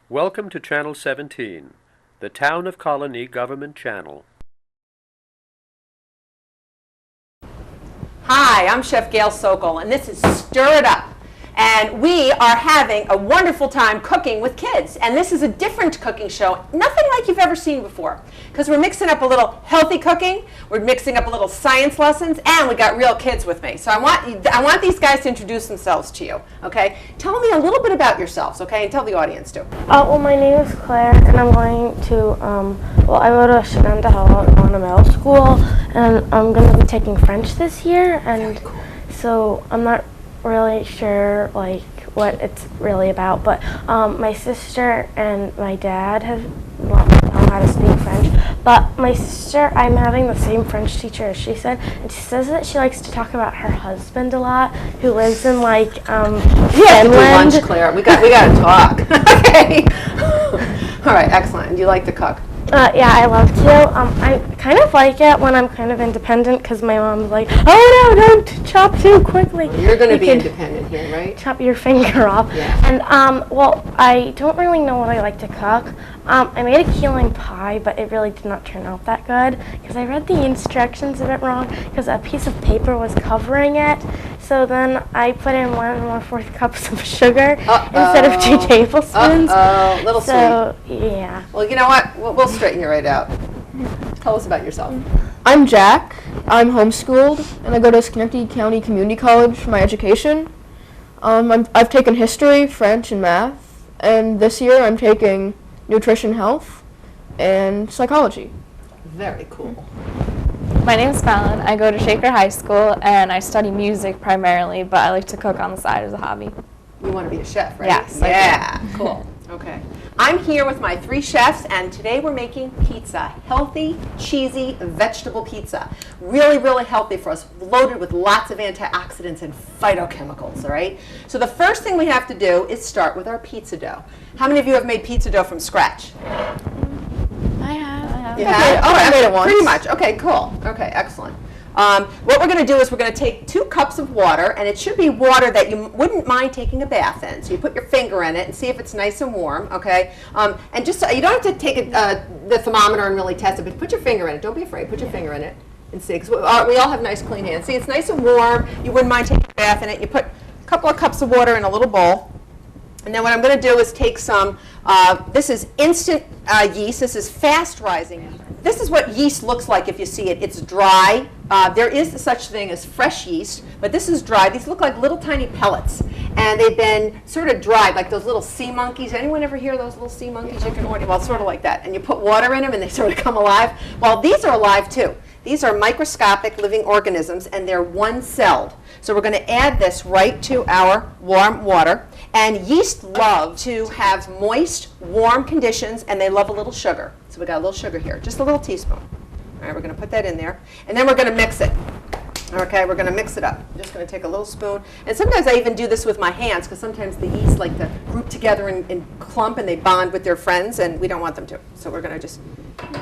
Welcome to Channel 17, the Town of Colonie Government Channel. Hi, I'm Chef Gail Sokol, and this is Stir It Up. And we are having a wonderful time cooking with kids. And this is a different cooking show, nothing like you've ever seen before. Because we're mixing up a little healthy cooking, we're mixing up a little science lessons, and we got real kids with me. So I want these guys to introduce themselves to you, okay? Tell me a little bit about yourselves, okay? And tell the audience too. Well, my name is Claire, and I'm going to, I go to Shenandoah Middle School, and I'm going to be taking French this year. And cool. So I'm not really sure what it's really about, but my sister and my dad know how to speak French, but my sister, I'm having the same French teacher as she said, and she says that she likes to talk about her husband a lot, who lives in We have to Finland. do lunch, Claire. We got to talk. Okay. All right, excellent. Do you like to cook? Yeah, I love to. I kind of like it when I'm kind of independent, because my mom's like, oh no, don't chop too quickly. Well, you're going to be independent here, right? Chop your finger off. Yeah. And, I don't really know what I like to cook. I made a key lime pie, but it really did not turn out that good, because I read the instructions a bit wrong, because a piece of paper was covering it. So then I put in 1 cups of sugar instead of 2 tablespoons. Little so, sweet. Yeah. Well, you know what? We'll straighten you right out. Tell us about yourself. I'm Jack. I'm homeschooled, and I go to Schenectady County Community College for my education. I've taken history, French, and math, and this year I'm taking nutrition, health, and psychology. Very cool. My name is Fallon. I go to Shaker High School, and I study music primarily, but I like to cook on the side as a hobby. You want to be a chef, right? Yes, I do. Yeah, cool. Okay. I'm here with my 3 chefs, and today we're making pizza. Healthy, cheesy, vegetable pizza. Really, really healthy for us, loaded with lots of antioxidants and phytochemicals, all right? So the first thing we have to do is start with our pizza dough. How many of you have made pizza dough from scratch? I have. You have? Oh, I made it once. Pretty much. Okay, cool. Okay, excellent. What we're going to do is we're going to take 2 cups of water, and it should be water that you wouldn't mind taking a bath in. So you put your finger in it and see if it's nice and warm, okay? And just you don't have to take the thermometer and really test it, but put your finger in it. Don't be afraid. Put your finger in it and see. Because we all have nice, clean hands. See, it's nice and warm. You wouldn't mind taking a bath in it. You put a couple of cups of water in a little bowl. And then what I'm going to do is take some, this is instant yeast. This is fast rising. This is what yeast looks like if you see it. It's dry. There is such thing as fresh yeast, but this is dry. These look like little tiny pellets. And they've been sort of dried, like those little sea monkeys. Anyone ever hear those little sea monkeys? You can order, well, sort of like that. And you put water in them and they sort of come alive. Well, these are alive too. These are microscopic living organisms, and they're one-celled. So we're going to add this right to our warm water. And yeast love to have moist, warm conditions, and they love a little sugar. So we got a little sugar here, just a little teaspoon. All right, we're going to put that in there. And then we're going to mix it. Okay, we're going to mix it up. I'm just going to take a little spoon. And sometimes I even do this with my hands, because sometimes the yeast like to group together and clump, and they bond with their friends, and we don't want them to. So we're going to just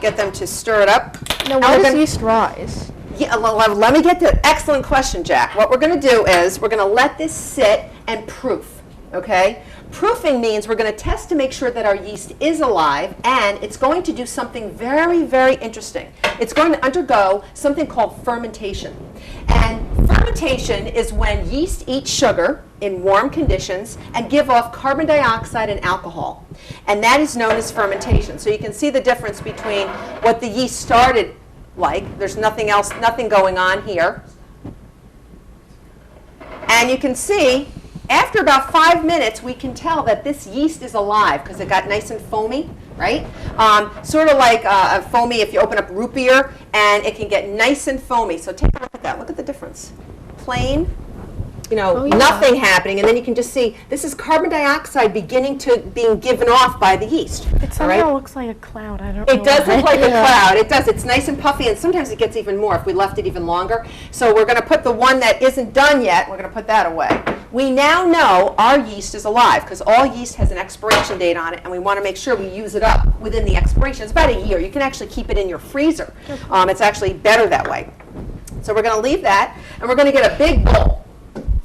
get them to stir it up. Now, why does yeast rise? Yeah, let me get to it. Excellent question, Jack. What we're going to do is we're going to let this sit and proof, okay? Proofing means we're going to test to make sure that our yeast is alive, and it's going to do something very, very interesting. It's going to undergo something called fermentation. And fermentation is when yeast eat sugar in warm conditions and give off carbon dioxide and alcohol. And that is known as fermentation. So you can see the difference between what the yeast started like. There's nothing else, nothing going on here. And you can see after about 5 minutes, we can tell that this yeast is alive because it got nice and foamy, right? Sort of like a foamy if you open up root beer, and it can get nice and foamy. So take a look at that. Look at the difference. Plain, nothing happening, and then you can just see this is carbon dioxide being given off by the yeast. It somehow looks like a cloud. I don't know. It does look like a cloud. It does. It's nice and puffy, and sometimes it gets even more if we left it even longer. So we're going to put the one that isn't done yet, we're going to put that away. We now know our yeast is alive because all yeast has an expiration date on it, and we want to make sure we use it up within the expiration. It's about a year. You can actually keep it in your freezer. It's actually better that way. So we're going to leave that, and we're going to get a big bowl.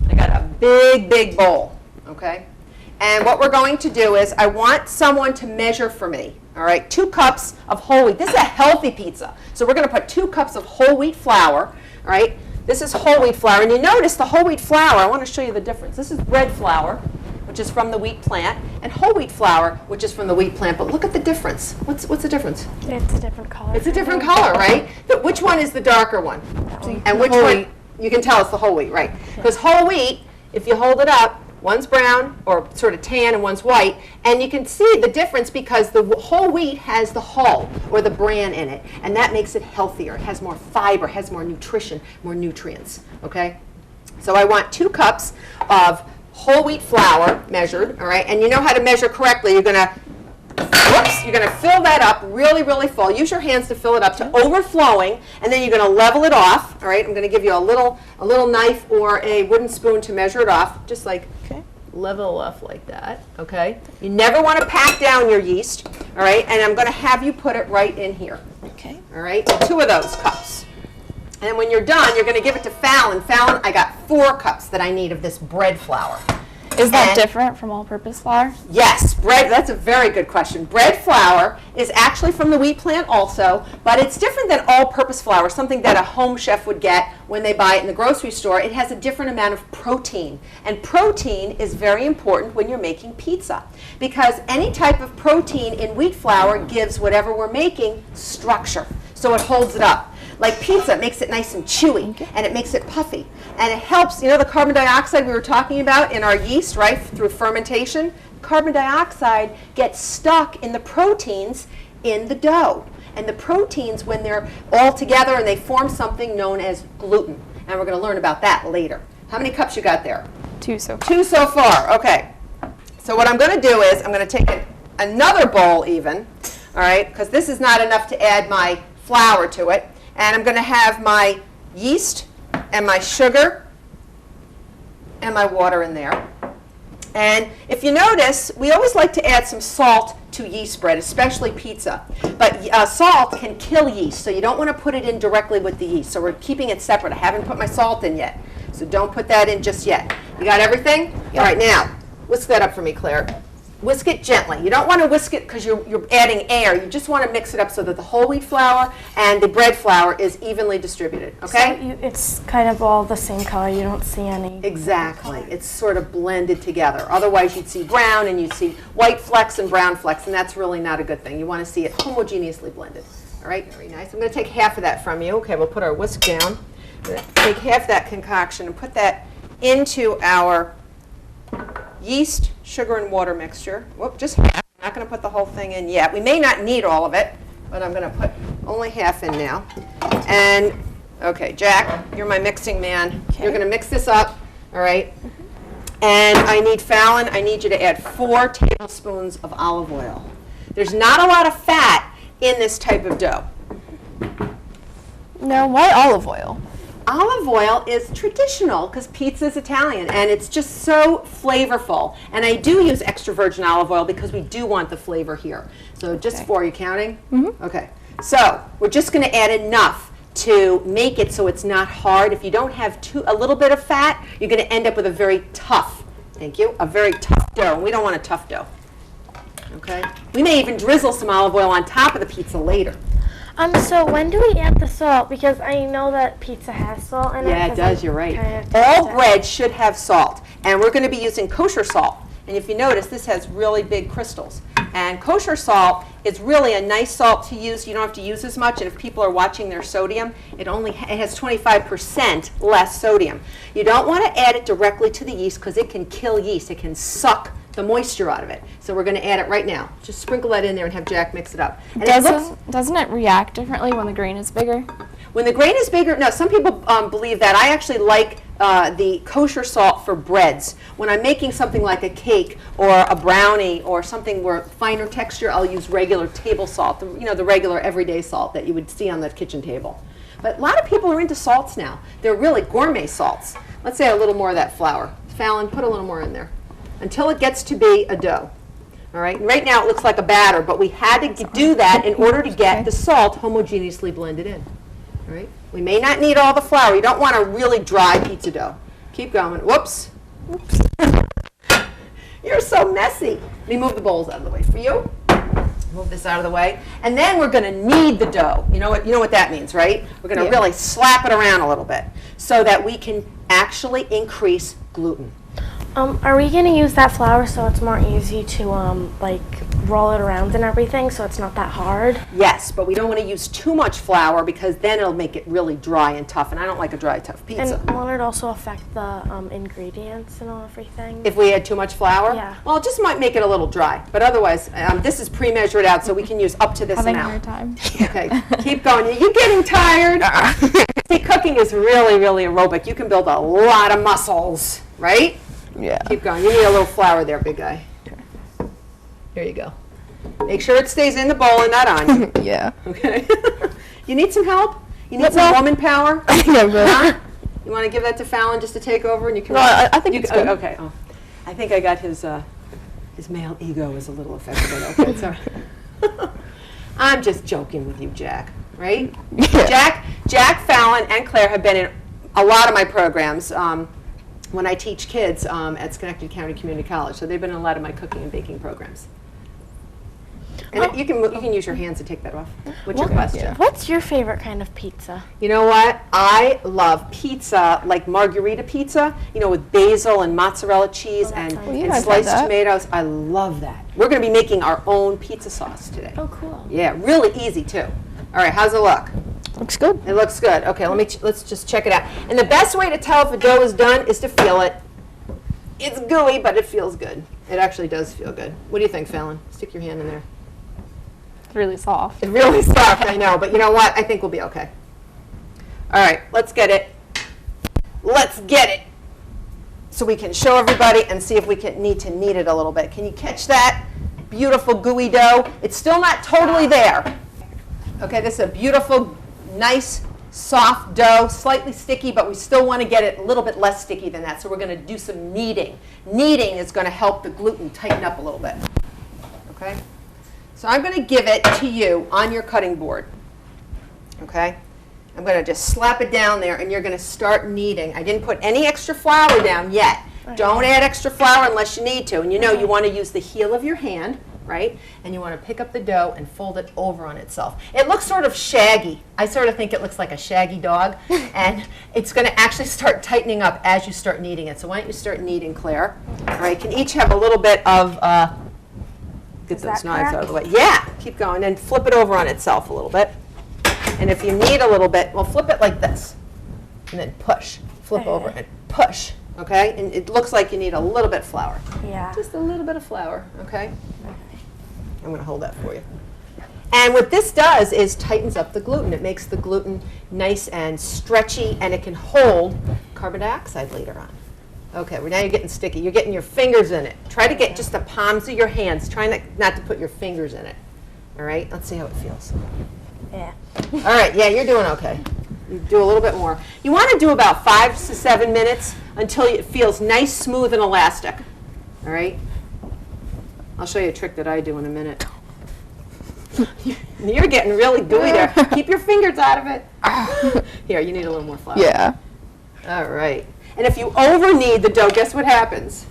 I got a big, big bowl, okay? And what we're going to do is I want someone to measure for me. All right, 2 cups of whole wheat. This is a healthy pizza. So we're going to put 2 cups of whole wheat flour. All right, this is whole wheat flour. And you notice the whole wheat flour, I want to show you the difference. This is bread flour, which is from the wheat plant, and whole wheat flour, which is from the wheat plant. But look at the difference. What's the difference? It's a different color. It's a different color, right? But which one is the darker one? And which one? You can tell it's the whole wheat, right? Because whole wheat, if you hold it up, one's brown or sort of tan and one's white, and you can see the difference because the whole wheat has the hull or the bran in it, and that makes it healthier. It has more fiber, has more nutrition, more nutrients, okay? So I want 2 cups of whole wheat flour measured, all right? And you know how to measure correctly. You're gonna fill that up really, really full. Use your hands to fill it up to overflowing, and then you're gonna level it off, all right? I'm gonna give you a little knife or a wooden spoon to measure it off, just like level off like that, okay? You never wanna pack down your yeast, all right? And I'm gonna have you put it right in here, Okay. all right? 2 of those cups. And when you're done, you're gonna give it to Fallon. Fallon, I got 4 cups that I need of this bread flour. Is that And- different from all-purpose flour? Yes, bread, that's a very good question. Bread flour is actually from the wheat plant also, but it's different than all-purpose flour, something that a home chef would get when they buy it in the grocery store. It has a different amount of protein, and protein is very important when you're making pizza because any type of protein in wheat flour gives whatever we're making structure, so it holds it up. Like pizza, it makes it nice and chewy, and it makes it puffy. And it helps, you know the carbon dioxide we were talking about in our yeast, right, through fermentation? Carbon dioxide gets stuck in the proteins in the dough. And the proteins, when they're all together and they form something known as gluten. And we're going to learn about that later. How many cups you got there? 2 so far. 2 so far, okay. So what I'm going to do is I'm going to take another bowl even, all right, because this is not enough to add my flour to it. And I'm going to have my yeast and my sugar and my water in there. And if you notice, we always like to add some salt to yeast bread, especially pizza. But salt can kill yeast, so you don't want to put it in directly with the yeast. So we're keeping it separate. I haven't put my salt in yet, so don't put that in just yet. You got everything? Yep. All right, now, whisk that up for me, Claire. Whisk it gently. You don't want to whisk it because you're adding air. You just want to mix it up so that the whole wheat flour and the bread flour is evenly distributed, okay? So it's kind of all the same color. You don't see any. Exactly. It's sort of blended together. Otherwise, you'd see brown and you'd see white flecks and brown flecks, and that's really not a good thing. You want to see it homogeneously blended. All right, very nice. I'm going to take half of that from you. Okay, we'll put our whisk down. Take half that concoction and put that into our yeast, sugar, and water mixture. Whoop, just half. I'm not going to put the whole thing in yet. We may not need all of it, but I'm going to put only half in now. And, okay, Jack, you're my mixing man. Okay. You're going to mix this up, all right? And I need, Fallon, I need you to add 4 tablespoons of olive oil. There's not a lot of fat in this type of dough. No, why olive oil? Olive oil is traditional because pizza is Italian, and it's just so flavorful. And I do use extra virgin olive oil because we do want the flavor here. So just Okay. 4, are you counting? Mm-hmm. Okay. So we're just going to add enough to make it so it's not hard. If you don't have a little bit of fat, you're going to end up with a very tough, thank you, a very tough dough. And we don't want a tough dough. Okay? We may even drizzle some olive oil on top of the pizza later. So when do we add the salt? Because I know that pizza has salt in it. Yeah, it 'cause does, I you're right. kinda taste All it. bread should have salt, and we're going to be using kosher salt. And if you notice, this has really big crystals. And kosher salt is really a nice salt to use. You don't have to use as much, and if people are watching their sodium, it has 25% less sodium. You don't want to add it directly to the yeast because it can kill yeast. It can suck the moisture out of it. So we're going to add it right now. Just sprinkle that in there and have Jack mix it up. And it looks, Doesn't it react differently when the grain is bigger? when the grain is bigger, no, some people believe that. I actually like the kosher salt for breads. When I'm making something like a cake or a brownie or something where finer texture, I'll use regular table salt, the regular everyday salt that you would see on the kitchen table. But a lot of people are into salts now. They're really gourmet salts. Let's add a little more of that flour. Fallon, put a little more in there until it gets to be a dough. All right. Right now it looks like a batter, but we had to do that in order to get the salt homogeneously blended in. All right. We may not need all the flour. You don't want a really dry pizza dough. Keep going. Whoops. You're so messy. Let me move the bowls out of the way for you. Move this out of the way. And then we're going to knead the dough. You know what that means, right? We're going to really slap it around a little bit so that we can actually increase gluten. Are we going to use that flour so it's more easy to like roll it around and everything, so it's not that hard? Yes, but we don't want to use too much flour because then it'll make it really dry and tough, and I don't like a dry, tough pizza. And won't it also affect the ingredients and everything? If we add too much flour? Yeah. Well, it just might make it a little dry, but otherwise, this is pre-measured out, so we can use up to this Having a amount. hard time. Okay, keep going. Are you getting tired? See, cooking is really, really aerobic. You can build a lot of muscles, right? Yeah. Keep going. You need a little flour there, big guy. Here you go. Make sure it stays in the bowl and not on you. Yeah. Okay. You need some help? You need some woman power? I think I'm good. Huh? You want to give that to Fallon just to take over, and you can. No, I think it's good. Okay. Oh, I think I got his male ego is a little affected. Okay, it's all right. I'm just joking with you, Jack. Right? Yeah. Jack, Fallon, and Claire have been in a lot of my programs when I teach kids at Schenectady County Community College. So they've been in a lot of my cooking and baking programs. And you can use your hands to take that off. What's your question? Yeah. What's your favorite kind of pizza? You know what? I love pizza, like margherita pizza, with basil and mozzarella cheese and, sounds good. You and guys sliced had that. tomatoes. I love that. We're going to be making our own pizza sauce today. Oh, cool. Yeah, really easy too. All right, how's it look? Looks good. It looks good. Okay, let's just check it out. And the best way to tell if a dough is done is to feel it. It's gooey, but it feels good. It actually does feel good. What do you think, Fallon? Stick your hand in there. It's really soft. It's really soft, I know, but you know what? I think we'll be okay. All right, let's get it. Let's get it. So we can show everybody and see if we need to knead it a little bit. Can you catch that beautiful gooey dough? It's still not totally there. Okay, this is a beautiful, nice, soft dough, slightly sticky, but we still want to get it a little bit less sticky than that. So we're going to do some kneading. Kneading is going to help the gluten tighten up a little bit. Okay? So I'm going to give it to you on your cutting board. Okay? I'm going to just slap it down there, and you're going to start kneading. I didn't put any extra flour down yet. Don't add extra flour unless you need to. And you want to use the heel of your hand, right? And you want to pick up the dough and fold it over on itself. It looks sort of shaggy. I sort of think it looks like a shaggy dog. And it's going to actually start tightening up as you start kneading it. So why don't you start kneading, Claire? All right, can each have a little bit of, get those knives out of the way. Yeah, keep going. And flip it over on itself a little bit. And if you need a little bit, well, flip it like this. And then push. Flip over and push. Okay? And it looks like you need a little bit of flour. Yeah. Just a little bit of flour, okay? I'm going to hold that for you. And what this does is tightens up the gluten. It makes the gluten nice and stretchy, and it can hold carbon dioxide later on. Okay, well, now you're getting sticky. You're getting your fingers in it. Try to get just the palms of your hands. Try not to put your fingers in it. All right? Let's see how it feels. Yeah. All right, yeah, you're doing okay. You do a little bit more. You want to do about 5 to 7 minutes until it feels nice, smooth, and elastic. All right? I'll show you a trick that I do in a minute. You're getting really gooey there. Keep your fingers out of it. Here, you need a little more flour. Yeah. All right. And if you over knead the dough, guess what happens?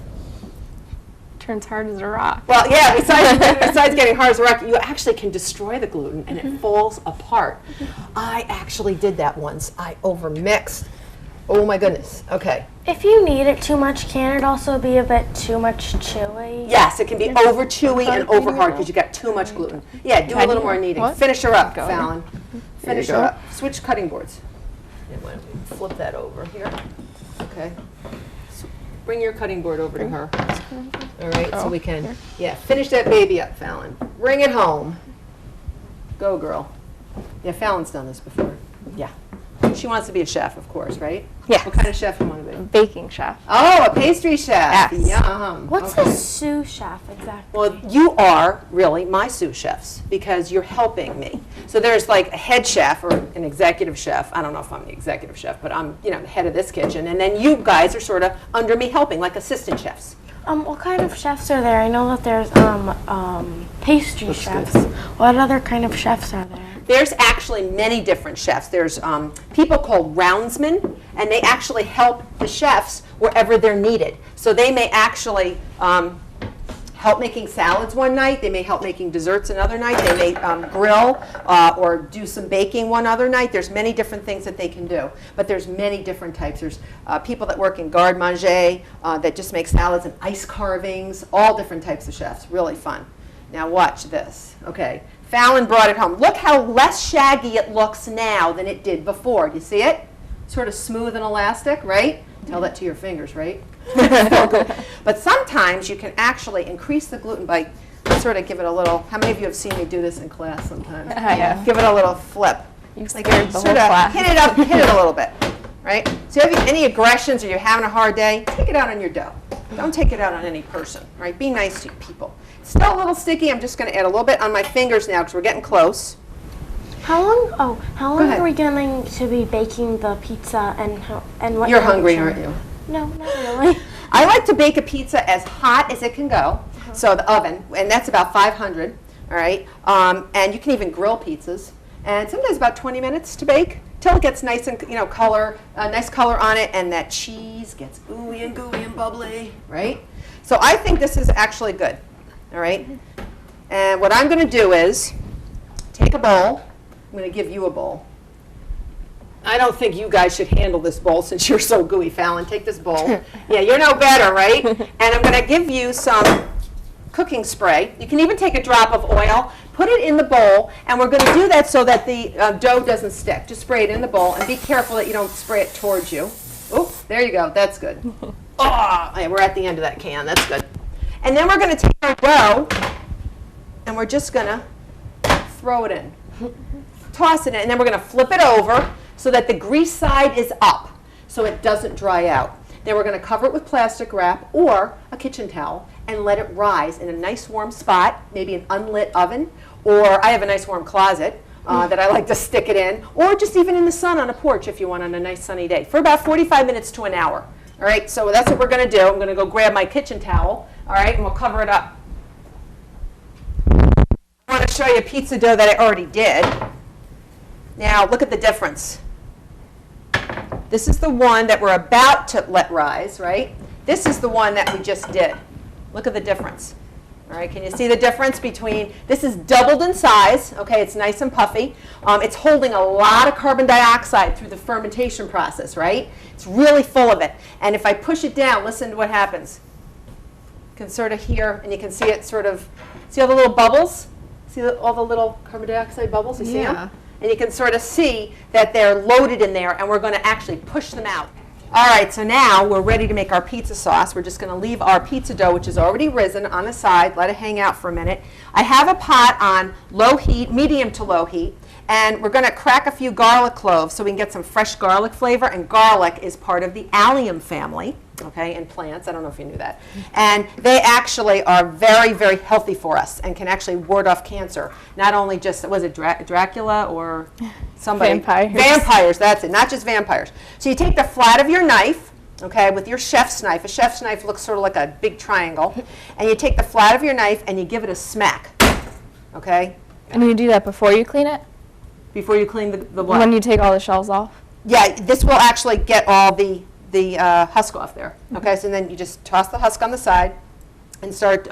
Turns hard as a rock. Well, yeah, besides getting hard as a rock, you actually can destroy the gluten and it falls apart. I actually did that once. I overmixed. Oh my goodness. Okay. If you knead it too much, can it also be a bit too much chewy? Yes, it can be over chewy and over hard because you got too much gluten. Yeah, do a little more kneading. What? Finish her up, Fallon. Finish her go. up. Switch cutting boards. And why don't we flip that over here? Okay. So bring your cutting board over to her. All right, so we can, finish that baby up, Fallon. Bring it home. Go, girl. Yeah, Fallon's done this before. Yeah. She wants to be a chef, of course, right? Yes. What kind of chef do you want to be? Baking chef. Oh, a pastry chef. Yes. Yum. What's Okay. a sous chef exactly? Well, you are really my sous chefs because you're helping me. So there's like a head chef or an executive chef. I don't know if I'm the executive chef, but I'm, the head of this kitchen. And then you guys are sort of under me helping, like assistant chefs. What kind of chefs are there? I know that there's pastry chefs. What other kind of chefs are there? There's actually many different chefs. There's people called roundsmen, and they actually help the chefs wherever they're needed. So they may actually help making salads one night. They may help making desserts another night. They may grill or do some baking one other night. There's many different things that they can do. But there's many different types. There's people that work in garde-manger that just make salads and ice carvings, all different types of chefs. Really fun. Now watch this. Okay, Fallon brought it home. Look how less shaggy it looks now than it did before. Do you see it? Sort of smooth and elastic, right? Tell that to your fingers, right? But sometimes you can actually increase the gluten by sort of give it a little, how many of you have seen me do this in class sometimes? Yeah. Give it a little flip. You've Like scared the whole sort of class. hit it up, hit it a little bit, right? So if you have any aggressions or you're having a hard day, take it out on your dough. Don't take it out on any person, right? Be nice to people. Still a little sticky. I'm just going to add a little bit on my fingers now because we're getting close. How long ahead. are we going to be baking the pizza and what? You're hungry, aren't you? No, not really. I like to bake a pizza as hot as it can go. So the oven, and that's about 500, all right? And you can even grill pizzas. And sometimes about 20 minutes to bake till it gets nice and, nice color on it, and that cheese gets ooey and gooey and bubbly, right? So I think this is actually good, all right? And what I'm going to do is take a bowl. I'm going to give you a bowl. I don't think you guys should handle this bowl since you're so gooey, Fallon. Take this bowl. Yeah, you're no better, right? And I'm going to give you some cooking spray. You can even take a drop of oil, put it in the bowl, and we're going to do that so that the dough doesn't stick. Just spray it in the bowl, and be careful that you don't spray it towards you. Oh, there you go. That's good. Oh, yeah, we're at the end of that can. That's good. And then we're going to take our dough, and we're just going to throw it in. Toss it in, and then we're going to flip it over so that the grease side is up so it doesn't dry out. Then we're going to cover it with plastic wrap or a kitchen towel and let it rise in a nice warm spot, maybe an unlit oven, or I have a nice warm closet that I like to stick it in, or just even in the sun on a porch if you want on a nice sunny day, for about 45 minutes to an hour. All right, so that's what we're going to do. I'm going to go grab my kitchen towel, all right, and we'll cover it up. I want to show you a pizza dough that I already did. Now, look at the difference. This is the one that we're about to let rise, right? This is the one that we just did. Look at the difference. All right, can you see the difference between, this is doubled in size, okay, it's nice and puffy. It's holding a lot of carbon dioxide through the fermentation process, right? It's really full of it. And if I push it down, listen to what happens. You can sort of hear, and you can see it sort of, see all the little bubbles? See all the little carbon dioxide bubbles? You see them? And you can sort of see that they're loaded in there, and we're going to actually push them out. All right, so now we're ready to make our pizza sauce. We're just going to leave our pizza dough, which is already risen, on the side, let it hang out for a minute. I have a pot on low heat, medium to low heat, and we're going to crack a few garlic cloves so we can get some fresh garlic flavor, and garlic is part of the allium family, okay, in plants. I don't know if you knew that. And they actually are very, very healthy for us and can actually ward off cancer. Not only just, was it Dracula or somebody? Vampires. Vampires, that's it, not just vampires. So you take the flat of your knife, okay, with your chef's knife. A chef's knife looks sort of like a big triangle. And you take the flat of your knife and you give it a smack, okay? And you do that before you clean it? Before you clean the what? When you take all the shells off? Yeah, this will actually get all the husk off there. Okay, so then you just toss the husk on the side and start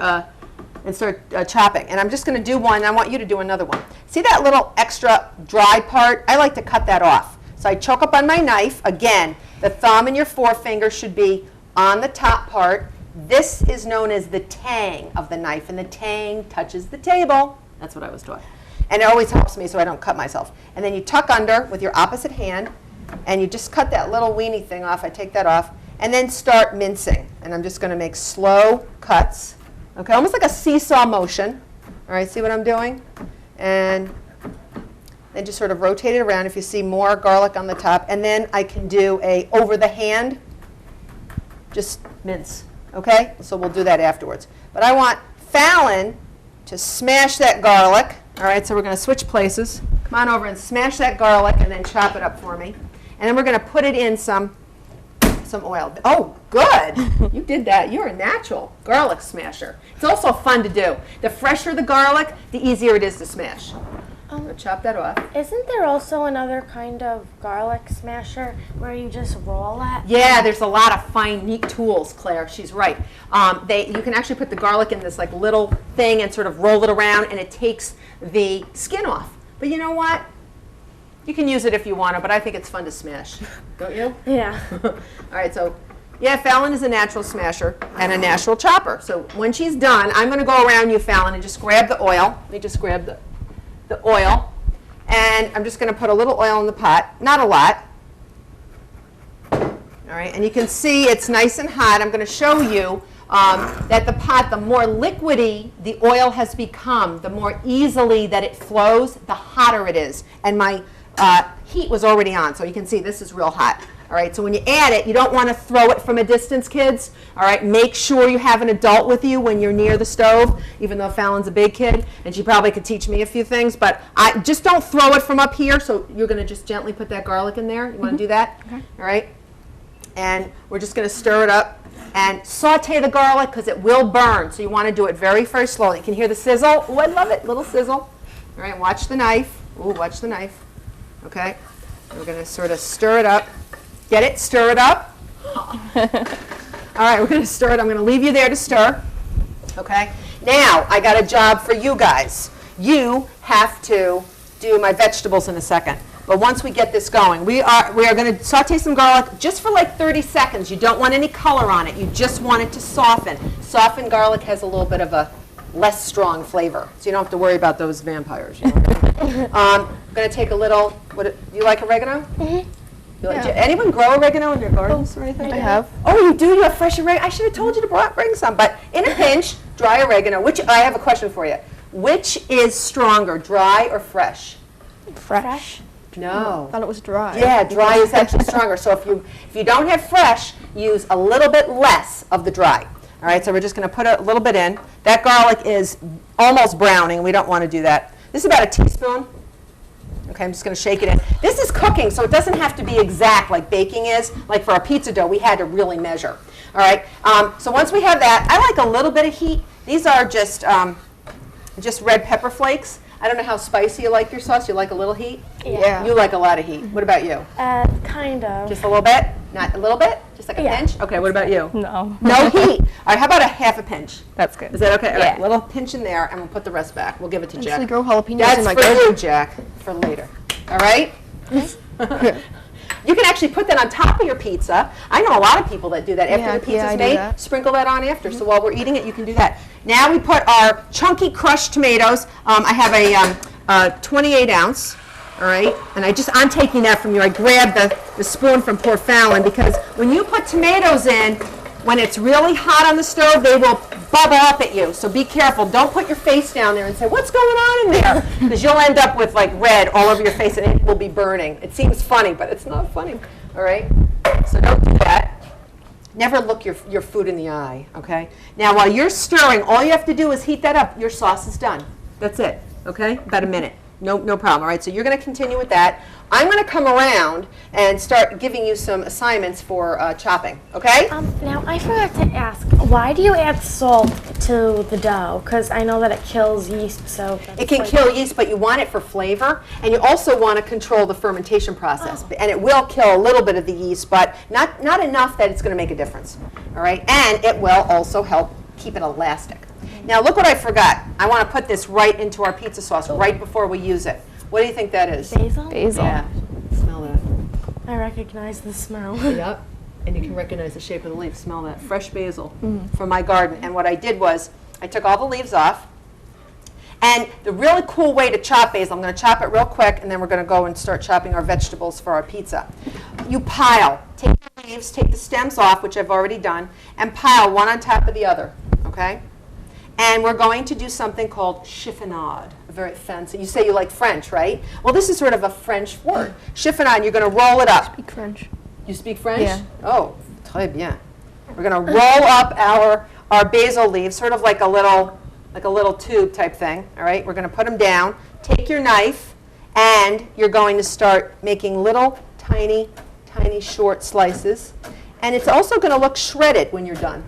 chopping. And I'm just going to do one. I want you to do another one. See that little extra dry part? I like to cut that off. So I choke up on my knife. Again, the thumb and your forefinger should be on the top part. This is known as the tang of the knife, and the tang touches the table. That's what I was taught. And it always helps me so I don't cut myself. And then you tuck under with your opposite hand, and you just cut that little weenie thing off. I take that off, and then start mincing. And I'm just going to make slow cuts, okay, almost like a seesaw motion. All right, see what I'm doing? And then just sort of rotate it around if you see more garlic on the top. And then I can do a over the hand, just mince, okay? So we'll do that afterwards. But I want Fallon to smash that garlic. All right, so we're going to switch places. Come on over and smash that garlic and then chop it up for me. And then we're going to put it in some oil. Oh, good. You did that. You're a natural garlic smasher. It's also fun to do. The fresher the garlic, the easier it is to smash. So chop that off. Isn't there also another kind of garlic smasher where you just roll it? Yeah, there's a lot of fine, neat tools, Claire. She's right. You can actually put the garlic in this like little thing and sort of roll it around, and it takes the skin off. But you know what? You can use it if you want to, but I think it's fun to smash. Don't you? Yeah. All right, so yeah, Fallon is a natural smasher and a natural chopper. So when she's done, I'm going to go around you, Fallon, and just grab the oil. Let me just grab the oil, and I'm just going to put a little oil in the pot, not a lot. All right, and you can see it's nice and hot. I'm going to show you that the pot, the more liquidy the oil has become, the more easily that it flows, the hotter it is. And my heat was already on, so you can see this is real hot. All right, so when you add it, you don't want to throw it from a distance, kids. All right, make sure you have an adult with you when you're near the stove, even though Fallon's a big kid, and she probably could teach me a few things, but I just don't throw it from up here, so you're going to just gently put that garlic in there. You want to do that? Okay. All right, and we're just going to stir it up and saute the garlic because it will burn, so you want to do it very, very slowly. You can hear the sizzle. Oh, I love it, little sizzle. All right, watch the knife. Ooh, watch the knife. Okay, we're going to sort of stir it up. Get it? Stir it up. All right, we're going to stir it. I'm going to leave you there to stir. Okay? Now, I got a job for you guys. You have to do my vegetables in a second. But once we get this going, we are going to saute some garlic just for like 30 seconds. You don't want any color on it. You just want it to soften. Softened garlic has a little bit of a less strong flavor, so you don't have to worry about those vampires. You know? I'm going to take a little, do you like oregano? Mm-hmm. Yeah. Do anyone grow oregano in their gardens or anything? I have. Oh, you do? You have fresh oregano? I should have told you to bring some. But in a pinch, dry oregano. I have a question for you. Which is stronger, dry or fresh? Fresh. No. I thought it was dry. Yeah, dry is actually stronger. So if you don't have fresh, use a little bit less of the dry. All right, so we're just going to put a little bit in. That garlic is almost browning. We don't want to do that. This is about a teaspoon. Okay, I'm just going to shake it in. This is cooking, so it doesn't have to be exact like baking is. Like for our pizza dough, we had to really measure. All right, so once we have that, I like a little bit of heat. These are just red pepper flakes. I don't know how spicy you like your sauce. You like a little heat? Yeah. You like a lot of heat. What about you? Kind of. Just a little bit? Not a little bit? Just like a pinch? Okay, what about you? No. No heat. All right, how about a half a pinch? That's good. Is that okay? All right, Yeah. little pinch in there, and we'll put the rest back. We'll give it to Actually Jack. grow jalapenos That's in my for garden. you, Jack, for later. All right? You can actually put that on top of your pizza. I know a lot of people that do that. After the pizza's I do made, that. sprinkle that on after. So while we're eating it, you can do that. Now we put our chunky crushed tomatoes. I have a 28 ounce. All right, and I'm taking that from you. I grabbed the spoon from poor Fallon because when you put tomatoes in, when it's really hot on the stove, they will bubble up at you. So be careful. Don't put your face down there and say, what's going on in there? Because you'll end up with like red all over your face and it will be burning. It seems funny, but it's not funny. All right, so don't do that. Never look your food in the eye, okay? Now while you're stirring, all you have to do is heat that up. Your sauce is done. That's it, okay? About a minute. No problem. All right, so you're going to continue with that. I'm going to come around and start giving you some assignments for chopping, okay? Now, I forgot to ask, why do you add salt to the dough? Because I know that it kills yeast, so... It can kill yeast, but you want it for flavor, and you also want to control the fermentation process. And it will kill a little bit of the yeast, but not enough that it's going to make a difference, all right? And it will also help keep it elastic. Now, look what I forgot. I want to put this right into our pizza sauce right before we use it. What do you think that is? Basil? Basil. Yeah. Smell that. I recognize the smell. Yep. And you can recognize the shape of the leaf. Smell that. Fresh basil from my garden. And what I did was I took all the leaves off. And the really cool way to chop basil, I'm going to chop it real quick, and then we're going to go and start chopping our vegetables for our pizza. You pile. Take the leaves, take the stems off, which I've already done, and pile one on top of the other. Okay? And we're going to do something called chiffonade. Very fancy. You say you like French, right? Well, this is sort of a French word. Chiffonade, you're going to roll it up. Speak French. You speak French? Yeah. Oh, très bien. We're going to roll up our basil leaves, sort of like a little tube type thing. All right? We're going to put them down. Take your knife, and you're going to start making little tiny short slices. And it's also going to look shredded when you're done.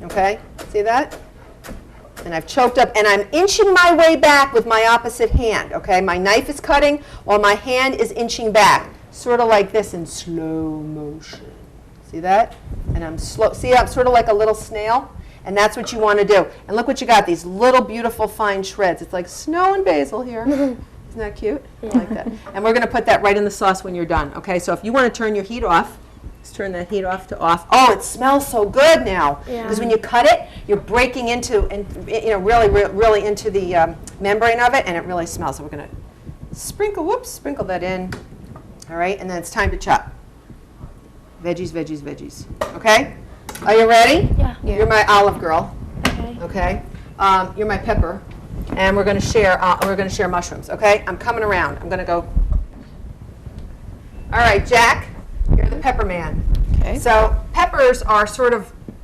Okay? See that? and I've choked up, and I'm inching my way back with my opposite hand, okay? My knife is cutting while my hand is inching back, sort of like this in slow motion. See that? And I'm slow. See, I'm sort of like a little snail, and that's what you want to do. And look what you got, these little beautiful fine shreds. It's like snow and basil here. Isn't that cute? Yeah. I like that. And we're going to put that right in the sauce when you're done, okay? So if you want to turn your heat off, just turn that heat off to off. Oh, it smells so good now. Because when you cut it, you're breaking into, and really into the membrane of it, and it really smells. So we're going to sprinkle that in. All right, and then it's time to chop. Veggies, veggies, veggies. Okay? Are you ready? Yeah. You're my olive girl. Okay. Okay? You're my pepper. And we're going to share mushrooms, okay? I'm coming around. I'm going to go. All right, Jack, you're the pepper man. Okay. So peppers are